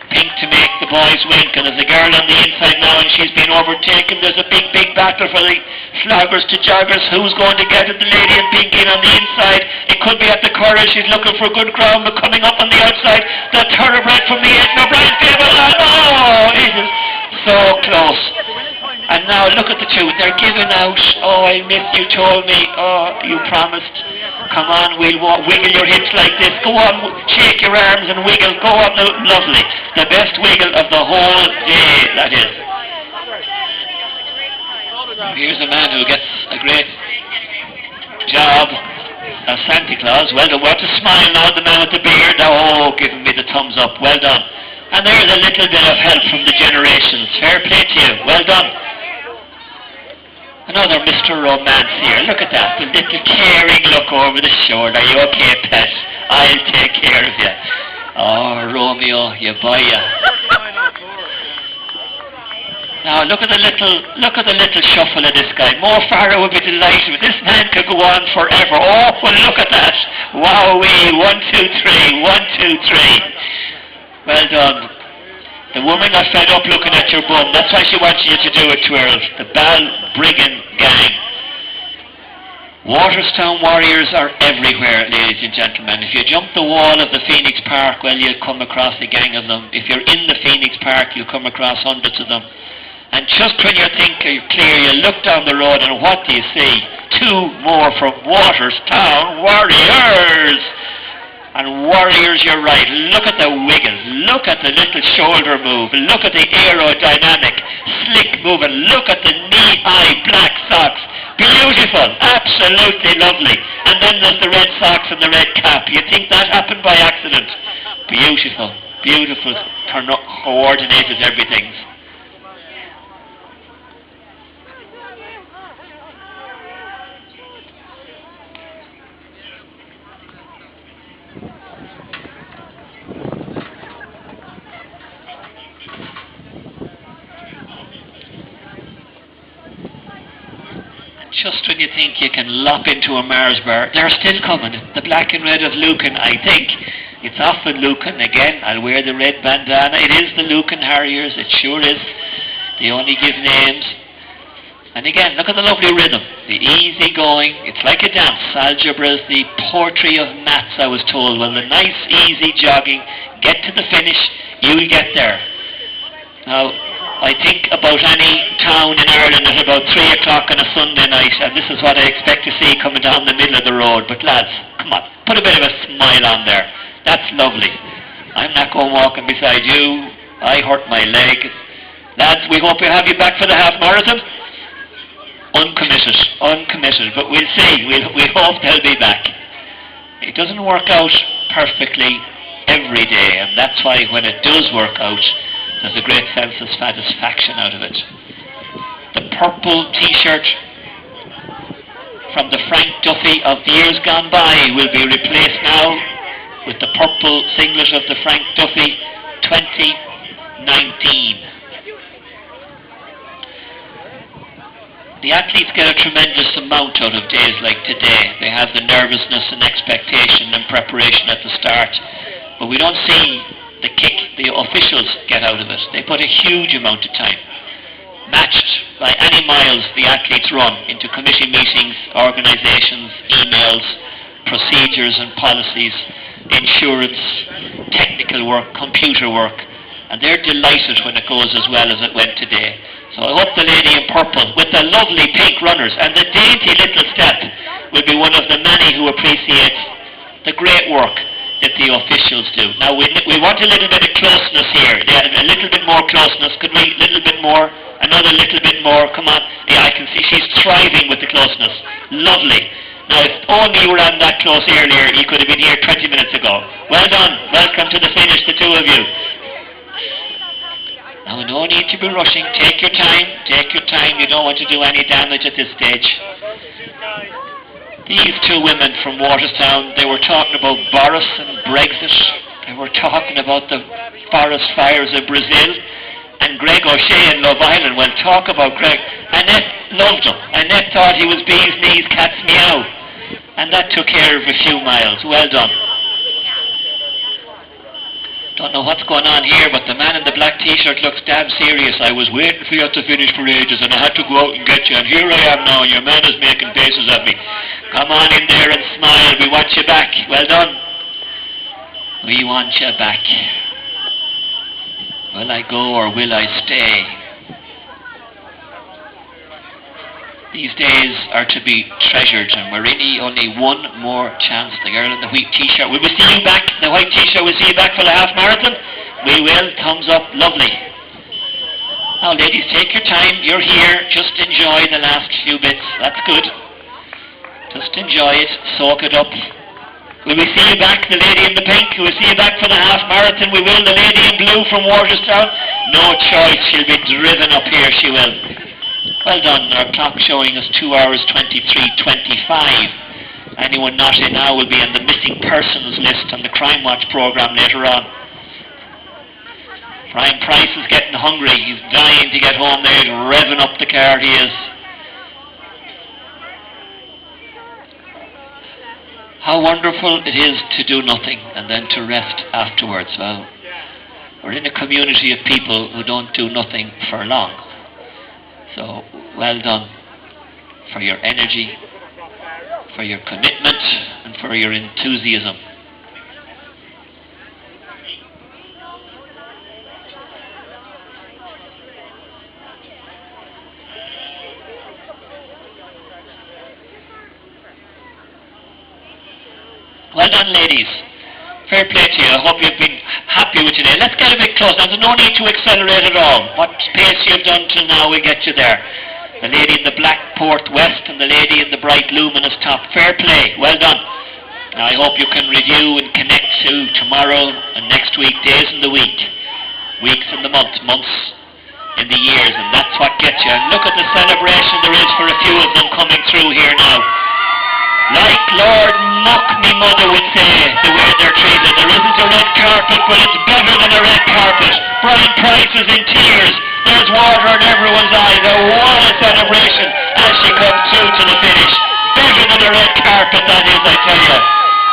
Pink to make the boys wink, and there's a girl on the inside now, and she's been overtaken. There's a big battle for the sloggers to joggers. Who's going to get it? The lady in pink in on the inside. It could be at the corner. She's looking for good ground, but coming up on the outside. The thoroughbred from the edge. Now Brian Fable. Oh, it is so close. And now look at the two. They're giving out. Oh, I missed. You told me. Oh, you promised. Come on, we'll wiggle your hips like this. Go on, shake your arms and wiggle. Go on, lovely. The best wiggle of the whole day, that is. Here's a man who gets a great job as Santa Claus. Well done. What a smile now, the man with the beard. Oh, giving me the thumbs up. Well done. And there's a little bit of help from the generations. Fair play to you. Well done. Another Mr. Romance here. Look at that. The little caring look over the shoulder. Are you okay, pet? I'll take care of you. Oh, Romeo, you boy, ya. Now look at the little shuffle of this guy. Mo Farah would be delighted with this man. Could go on forever. Oh, well, look at that! Wowee! 1, 2, 3. 1, 2, 3. Well done. The woman got fed up looking at your bum. That's why she wants you to do it, twirl. The Balbriggan gang. Waterstown Warriors are everywhere, ladies and gentlemen. If you jump the wall of the Phoenix Park, well, you'll come across a gang of them. If you're in the Phoenix Park, you'll come across hundreds of them. And just when you think you're clear, you look down the road and what do you see? 2 more from Waterstown Warriors! And Warriors, you're right. Look at the wiggle. Look at the little shoulder move. Look at the aerodynamic, slick moving. Look at the knee-high black socks. Beautiful. Absolutely lovely. And then there's the red socks and the red cap. You think that happened by accident? Beautiful. Beautiful. Coordinated everything. Just when you think you can lop into a Mars bar, they're still coming. The black and red of Lucan, I think. It's often Lucan again. I'll wear the red bandana. It is the Lucan Harriers. It sure is. They only give names. And again, look at the lovely rhythm. The easy going. It's like a dance. Algebra is the poetry of maths, I was told. Well, the nice, easy jogging. Get to the finish. You'll get there. Now, I think about any town in Ireland at about 3 o'clock on a Sunday night, and this is what I expect to see coming down the middle of the road. But lads, come on, put a bit of a smile on there. That's lovely. I'm not going walking beside you. I hurt my leg. Lads, we hope we have you back for the half marathon. Uncommitted, but we'll see. We hope they'll be back. It doesn't work out perfectly every day, and that's why when it does work out, there's a great sense of satisfaction out of it. The purple t-shirt from the Frank Duffy of years gone by will be replaced now with the purple singlet of the Frank Duffy 2019. The athletes get a tremendous amount out of days like today. They have the nervousness and expectation and preparation at the start, but we don't see the kick the officials get out of it. They put a huge amount of time, matched by any miles the athletes run into committee meetings, organisations, emails, procedures and policies, insurance, technical work, computer work, and they're delighted when it goes as well as it went today. So I hope the lady in purple with the lovely pink runners and the dainty little step will be one of the many who appreciate the great work that the officials do. Now we want a little bit of closeness here. A little bit more closeness. Could we? A little bit more? Another little bit more. Come on. Yeah, I can see she's thriving with the closeness. Lovely. Now if only you were on that close earlier, you could have been here 20 minutes ago. Well done. Welcome to the finish, the two of you. Now no need to be rushing. Take your time. Take your time. You don't want to do any damage at this stage. These two women from Waterstown, they were talking about Boris and Brexit. They were talking about the forest fires of Brazil. And Greg O'Shea in Love Island. Well, talk about Greg. Annette loved him. Annette thought he was bee's knees, cat's meow. And that took care of a few miles. Well done. Don't know what's going on here, but the man in the black t-shirt looks damn serious. I was waiting for you to finish for ages, and I had to go out and get you, and here I am now, and your man is making faces at me. Come on in there and smile. We want you back. Well done. We want you back. Will I go or will I stay? These days are to be treasured, and we're really only one more chance. The girl in the white t-shirt. Will we see you back? The white t-shirt, we'll see you back for the half marathon? We will. Thumbs up. Lovely. Now, ladies, take your time. You're here. Just enjoy the last few bits. That's good. Just enjoy it. Soak it up. Will we see you back? The lady in the pink? Will we see you back for the half marathon? We will. The lady in blue from Waterstown? No choice. She'll be driven up here. She will. Well done. Our clock showing us 2 hours 23:25. Anyone not in now will be on the missing persons list on the Crime Watch programme later on. Brian Price is getting hungry. He's dying to get home there. He's revving up the car, he is. How wonderful it is to do nothing and then to rest afterwards. Well, we're in a community of people who don't do nothing for long. So, well done for your energy, for your commitment, and for your enthusiasm. Well done, ladies. Fair play to you. I hope you've been happy with today. Let's get a bit closer. There's no need to accelerate at all. What pace you've done till now will get you there. The lady in the black port west and the lady in the bright luminous top. Fair play. Well done. Now I hope you can review and connect to tomorrow and next week, days in the week, weeks in the month, months in the years, and that's what gets you. And look at the celebration there is for a few of them coming through here now. Like Lord Muck, me mother would say, the way they're treated. There isn't a red carpet, but it's better than a red carpet. Brian Price is in tears. There's water in everyone's eyes. A what a celebration as she comes through to the finish. Better than a red carpet, that is, I tell you.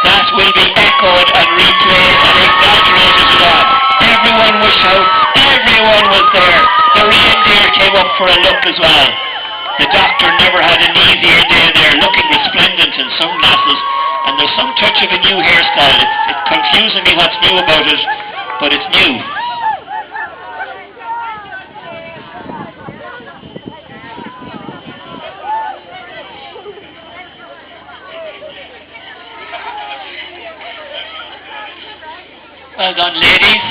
That will be echoed and replayed and exaggerated to that. Everyone was shouting. Everyone was there. The reindeer came up for a look as well. The doctor never had an easier day there, looking resplendent in sunglasses, and there's some touch of a new hairstyle. It's confusing me what's new about it, but it's new. Well done, ladies.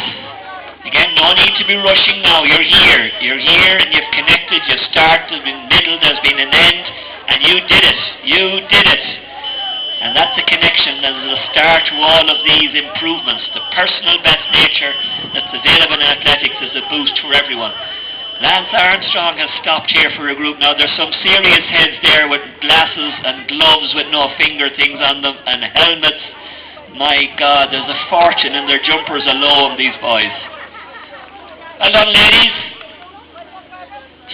Again, no need to be rushing now. You're here and you've connected, you've started, there's been middle, there's been an end, and you did it. And that's a connection, there's a start to all of these improvements. The personal best nature that's available in athletics is a boost for everyone. Lance Armstrong has stopped here for a group now. There's some serious heads there with glasses and gloves with no finger things on them and helmets. My God, there's a fortune in their jumpers alone, these boys. Well done, ladies.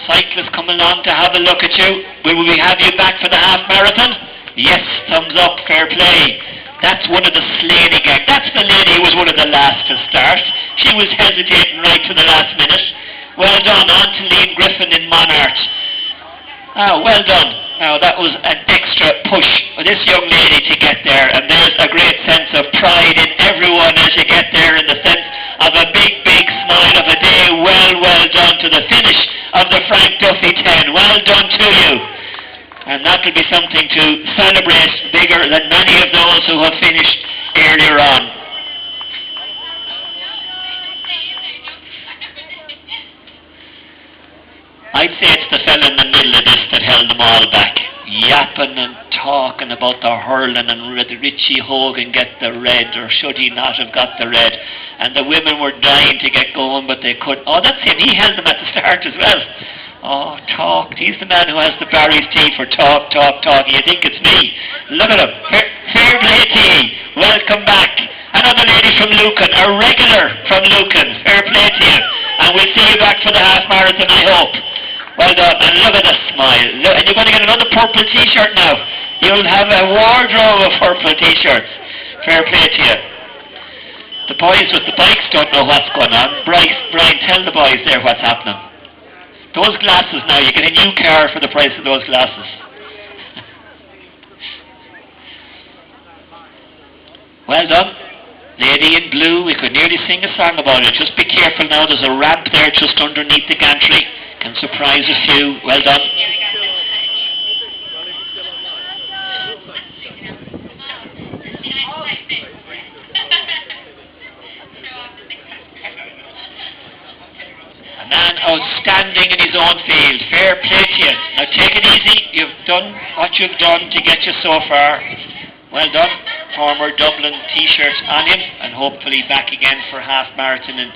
Cyclists come along to have a look at you. Will we have you back for the half marathon? Yes, thumbs up, fair play. That's one of the Slaney gang. That's the lady who was one of the last to start. She was hesitating right to the last minute. Well done, Angeline Griffin in Monarch. Well done. Now that was an extra push for this young lady to get there, and there's a great sense of pride in everyone as you get there, in the sense of a big smile of a day. Well done to the finish of the Frank Duffy 10. Well done to you. And that will be something to celebrate, bigger than many of those who have finished earlier on. I'd say it's the fella in the middle of this that held them all back, yapping and talking about the hurling and Richie Hogan get the red, or should he not have got the red, and the women were dying to get going but they couldn't. Oh, that's him, he held them at the start as well. Oh, talk, he's the man who has the Barry's tea for talk. You think it's me? Look at him. Fair play to you. Welcome back. Another lady from Lucan, a regular from Lucan. Fair play to you. And we'll see you back for the half marathon, I hope. Well done, and look at the smile. Look, and you're going to get another purple t-shirt now. You'll have a wardrobe of purple t-shirts. Fair play to you. The boys with the bikes don't know what's going on. Brian, tell the boys there what's happening. Those glasses now, you get a new car for the price of those glasses. Well done. Lady in blue, we could nearly sing a song about it. Just be careful now, there's a ramp there just underneath the gantry. Can surprise a few. Well done. A man outstanding in his own field. Fair play to you. Now take it easy. You've done what you've done to get you so far. Well done. Former Dublin t-shirts on him, and hopefully back again for half marathon in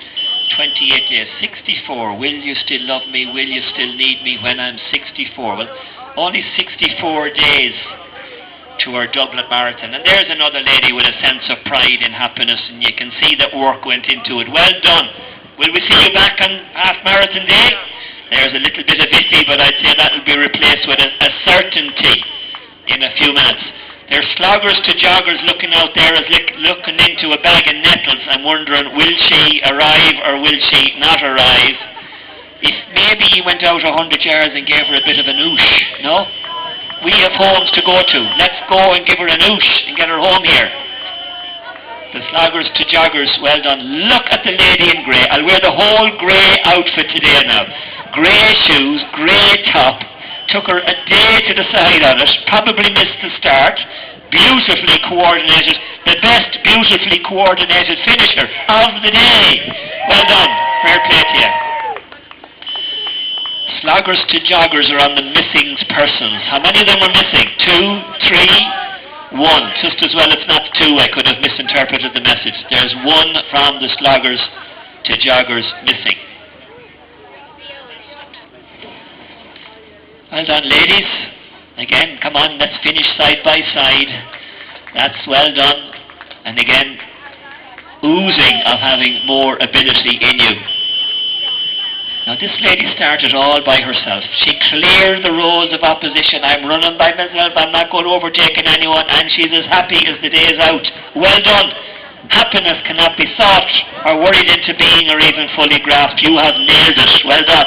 28 days. 64. Will you still love me? Will you still need me when I'm 64? Well, only 64 days to our Dublin marathon. And there's another lady with a sense of pride and happiness, and you can see that work went into it. Well done. Will we see you back on half marathon day? There's a little bit of iffy, but I'd say that will be replaced with a certainty in a few minutes. There's sloggers to joggers looking out there as looking into a bag of nettles and wondering, will she arrive or will she not arrive? If maybe he went out 100 yards and gave her a bit of an oosh, no? We have homes to go to. Let's go and give her an oosh and get her home here. The sloggers to joggers, well done. Look at the lady in grey. I'll wear the whole grey outfit today now. Grey shoes, grey top. Took her a day to decide on it. Probably missed the start. Beautifully coordinated. The best beautifully coordinated finisher of the day. Well done. Fair play to you. Sloggers to joggers are on the missing persons. How many of them are missing? 2, 3, 1. Just as well it's not 2. I could have misinterpreted the message. There's 1 from the sloggers to joggers missing. Well done, ladies. Again, come on, let's finish side by side. That's well done. And again, oozing of having more ability in you. Now this lady started all by herself. She cleared the roads of opposition. I'm running by myself, I'm not going to overtake anyone, and she's as happy as the day is out. Well done. Happiness cannot be sought or worried into being or even fully grasped. You have nailed it. Well done.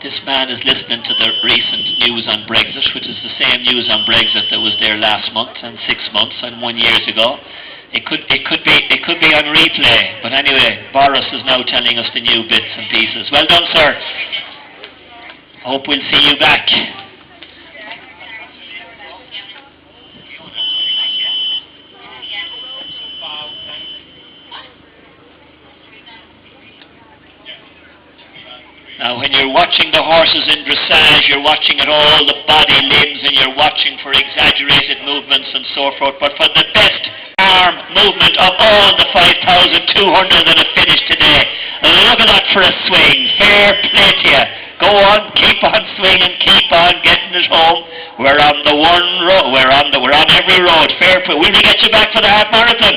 This man is listening to the recent news on Brexit, which is the same news on Brexit that was there last month and 6 months and 1 year ago. It could be on replay, but anyway, Boris is now telling us the new bits and pieces. Well done, sir. Hope we'll see you back. Now, when you're watching the horses in dressage, you're watching at all the body limbs and you're watching for exaggerated movements and so forth, but for the best arm movement of all the 5,200 that have finished today, look at that for a swing. Fair play to you. Go on, keep on swinging, keep on getting it home. We're on the one road, we're on every road. Fair play. Will we get you back for the half marathon?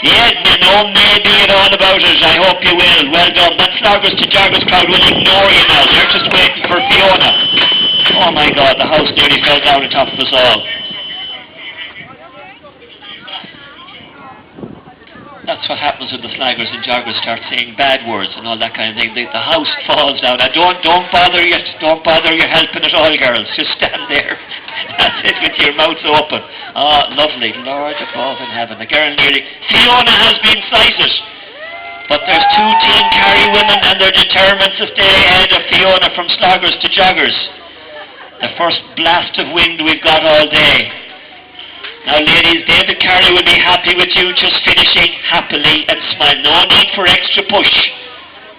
Yeah, no maybe at all about it. I hope you will. Well done. That sloggers to joggers crowd will ignore you now. They're just waiting for Fiona. Oh my God, the house nearly fell down on top of us all. That's what happens when the sloggers and joggers start saying bad words and all that kind of thing. The house falls down. Now don't bother you helping at all, girls. Just stand there. That's it, with your mouths open. Oh, lovely. Lord above in heaven. The girl nearly... Fiona has been sighted. But there's 2 Team Carry women and they're determined to stay ahead of Fiona from sloggers to joggers. The first blast of wind we've got all day. Now, ladies, David Carey will be happy with you just finishing happily and smile. No need for extra push.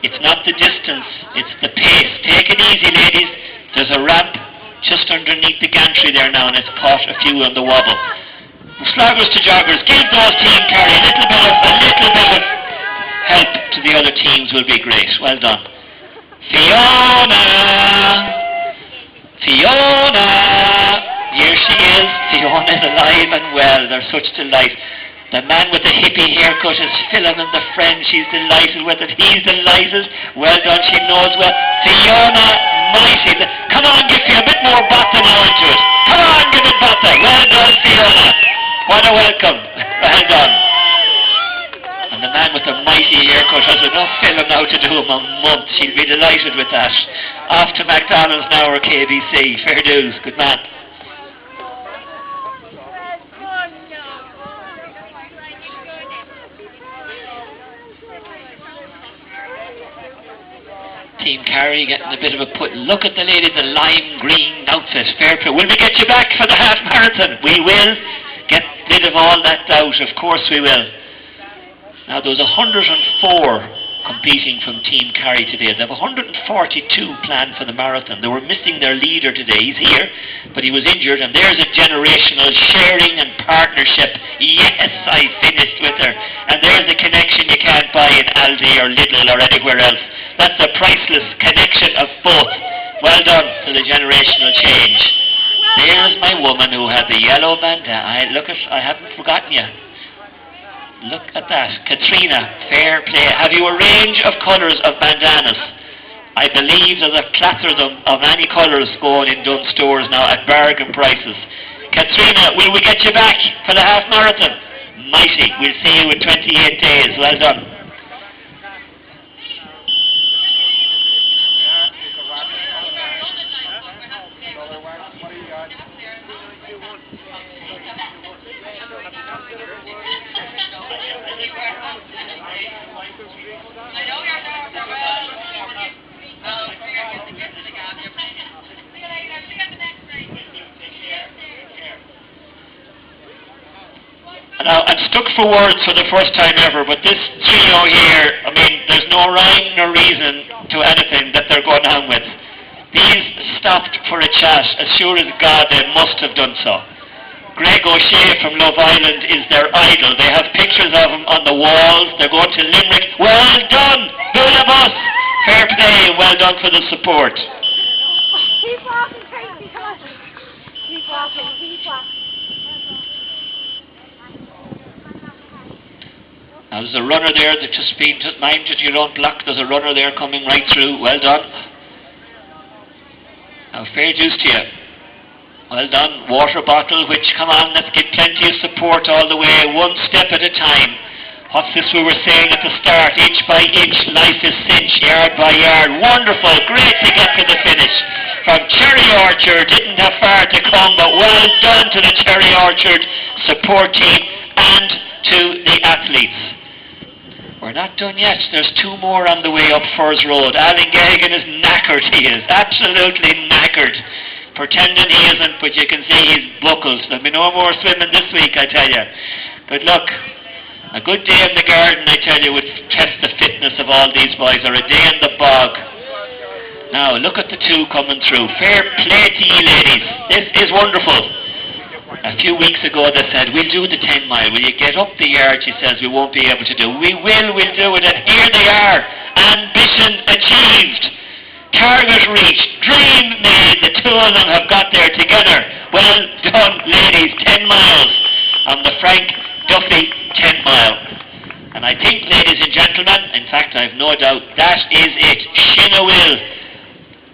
It's not the distance, it's the pace. Take it easy, ladies. There's a ramp just underneath the gantry there now, and it's caught a few on the wobble. Sloggers to joggers, give those Team Carey a little bit of help to the other teams will be great. Well done. Fiona! Here she is. Fiona is alive and well. They're such delight. The man with the hippie haircut is filling in the friend. She's delighted with it. He's delighted. Well done. She knows well. Fiona, mighty. Come on, give you a bit more bottom now into it. Come on, give it bottom. Well done, Fiona. What a welcome. Well done. And the man with the mighty haircut has enough filling now to do him a month. She'll be delighted with that. Off to McDonald's now or KBC. Fair dues. Good man. Team Carey getting a bit of a put. Look at the lady, the lime green outfit. Fair play. Will we get you back for the half marathon? We will. Get rid of all that doubt. Of course we will. Now there was 104 competing from Team Carey today. They have 142 planned for the marathon. They were missing their leader today. He's here, but he was injured, and there's a generational sharing and partnership. Yes, I finished with her. And there's a connection you can't buy in Aldi or Lidl or anywhere else. That's a priceless connection of both. Well done to the generational change. There's my woman who had the yellow bandana. I haven't forgotten you. Look at that. Katrina, fair play. Have you a range of colours of bandanas? I believe there's a plethora of any colours going in Dunn stores now at bargain prices. Katrina, will we get you back for the half marathon? Mighty. We'll see you in 28 days. Well done. Now, I'm stuck for words for the first time ever, but this trio here, I mean, there's no rhyme nor reason to anything that they're going on with. These stopped for a chat, as sure as God they must have done so. Greg O'Shea from Love Island is their idol. They have pictures of him on the walls. They're going to Limerick. Well done, Bullabus! Fair play, well done for the support. Keep walking, Tracy, come on. Keep walking, keep walking. Now there's a runner there that just mind that you don't block. There's a runner there coming right through. Well done. Now fair dues to you. Well done. Water bottle, which, come on, let's get plenty of support all the way, one step at a time. What's this we were saying at the start? Inch by inch, life is cinch, yard by yard. Wonderful, great to get to the finish. From Cherry Orchard, didn't have far to come, but well done to the Cherry Orchard support team and to the athletes. We're not done yet. There's two more on the way up Furs Road. Alan Gagan is knackered, he is. Absolutely knackered. Pretending he isn't, but you can see he's buckled. There'll be no more swimming this week, I tell you. But look, a good day in the garden, I tell you, would test the fitness of all these boys, or a day in the bog. Now, look at the two coming through. Fair play to you, ladies. This is wonderful. A few weeks ago they said, we'll do the 10 mile. Will you get up the yard? She says, we won't be able to do. We'll do it. And here they are. Ambition achieved. Target reached. Dream made. The two of them have got there together. Well done, ladies. 10 miles on the Frank Duffy 10 mile. And I think, ladies and gentlemen, in fact, I've no doubt, that is it. Shinna will.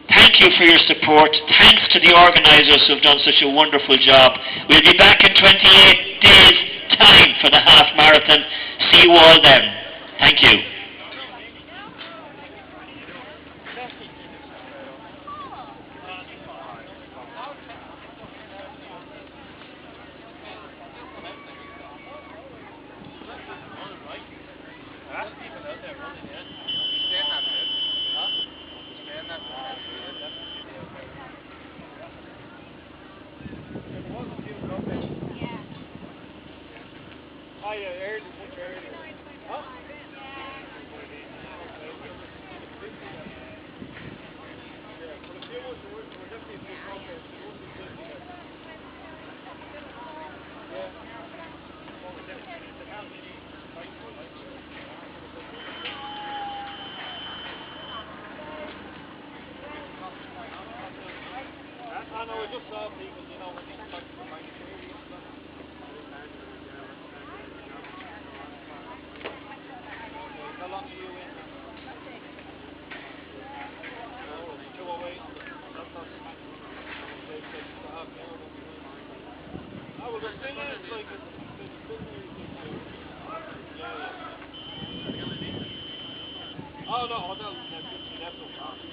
Thank you for your support. Thanks to the organisers who've done such a wonderful job. We'll be back in 28 days' time for the half marathon. See you all then. Thank you. I know, I just saw people, you know, when they come back to the bank. How long are you in? No, 208. That's not half an hour. Oh, well, the thing is, like, oh, no, that's no problem.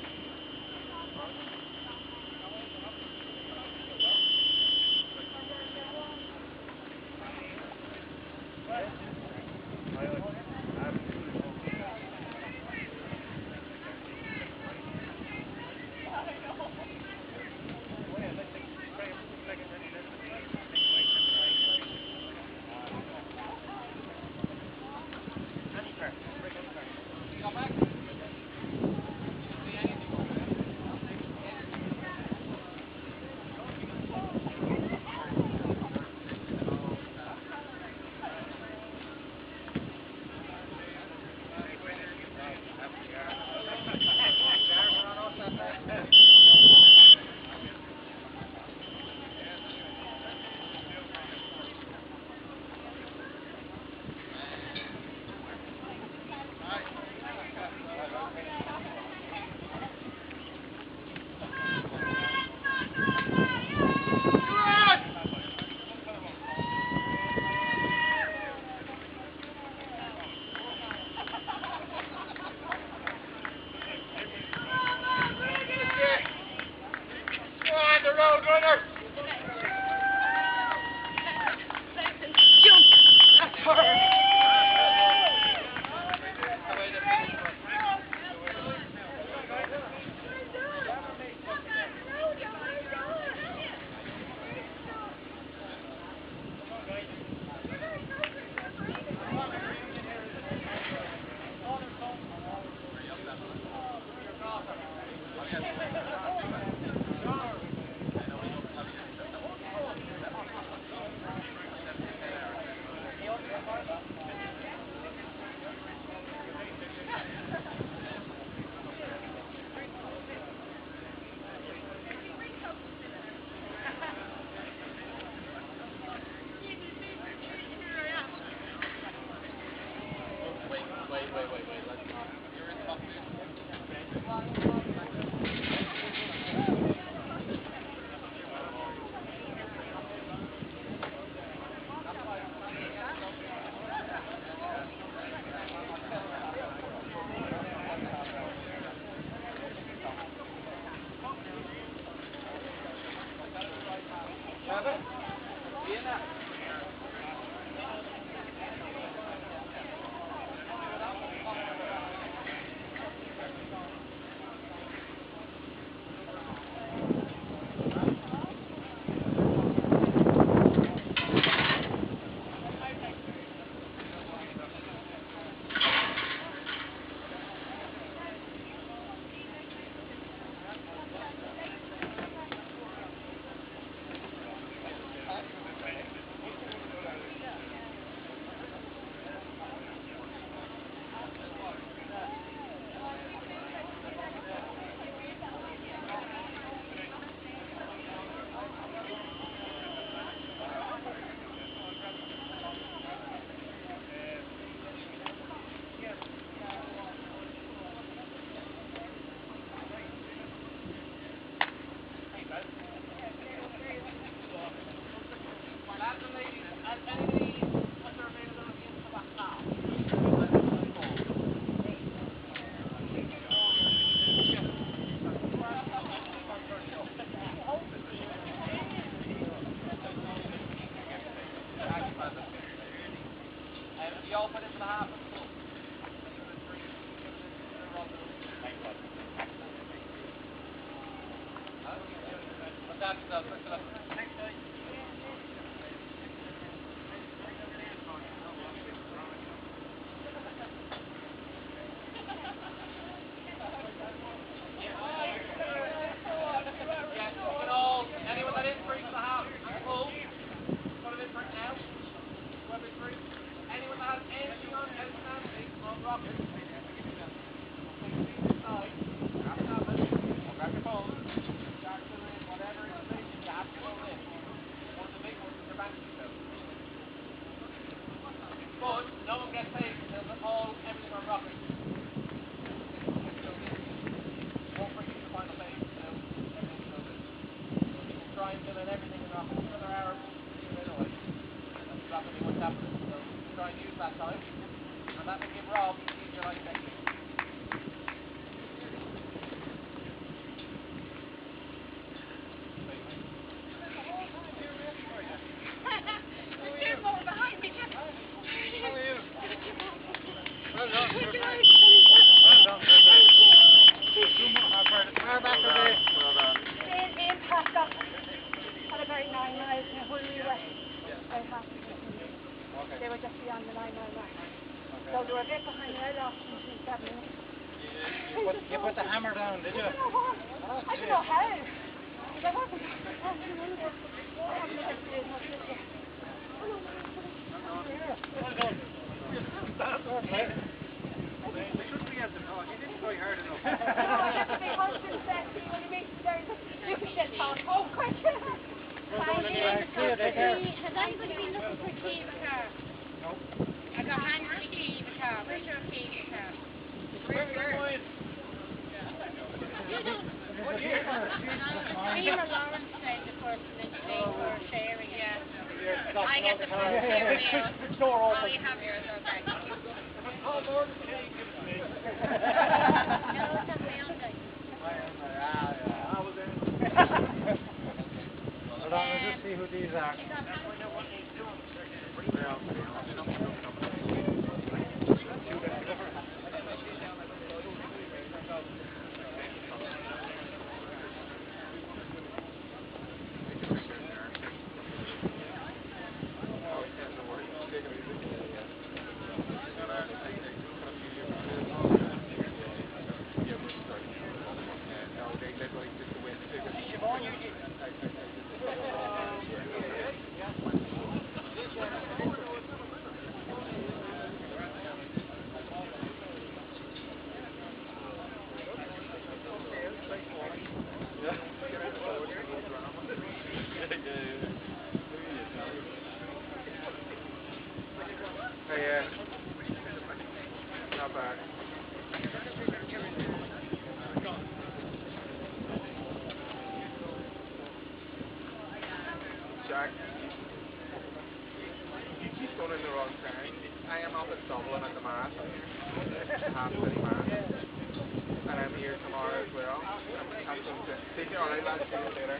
They were just beyond the 999. So they were a bit behind the lost in 7 minutes. You put the hammer down, did you? I don't know what. I don't know how. Because I wasn't They shouldn't be at the talk. You didn't try hard enough. No, you have to be constant sexy when you meet them there. You can get talk. Oh, quick. Has anybody been looking for a key of a car? No. I got hands for a key of a car. Where's your key of a car? Me or Lawrence said the person that paid for sharing it. Yeah. I get the first The door Oh, open. you have yours, okay. Oh, Lord, give it to me. No, it's on my own guy. I was in. Hold on, let's just see who these are. Not bad. Jack, you keep going in the wrong time. I am up at Dublin at the Mass, half city Mass, and I'm here tomorrow as well. I'm going to take it alright, lads, see you later.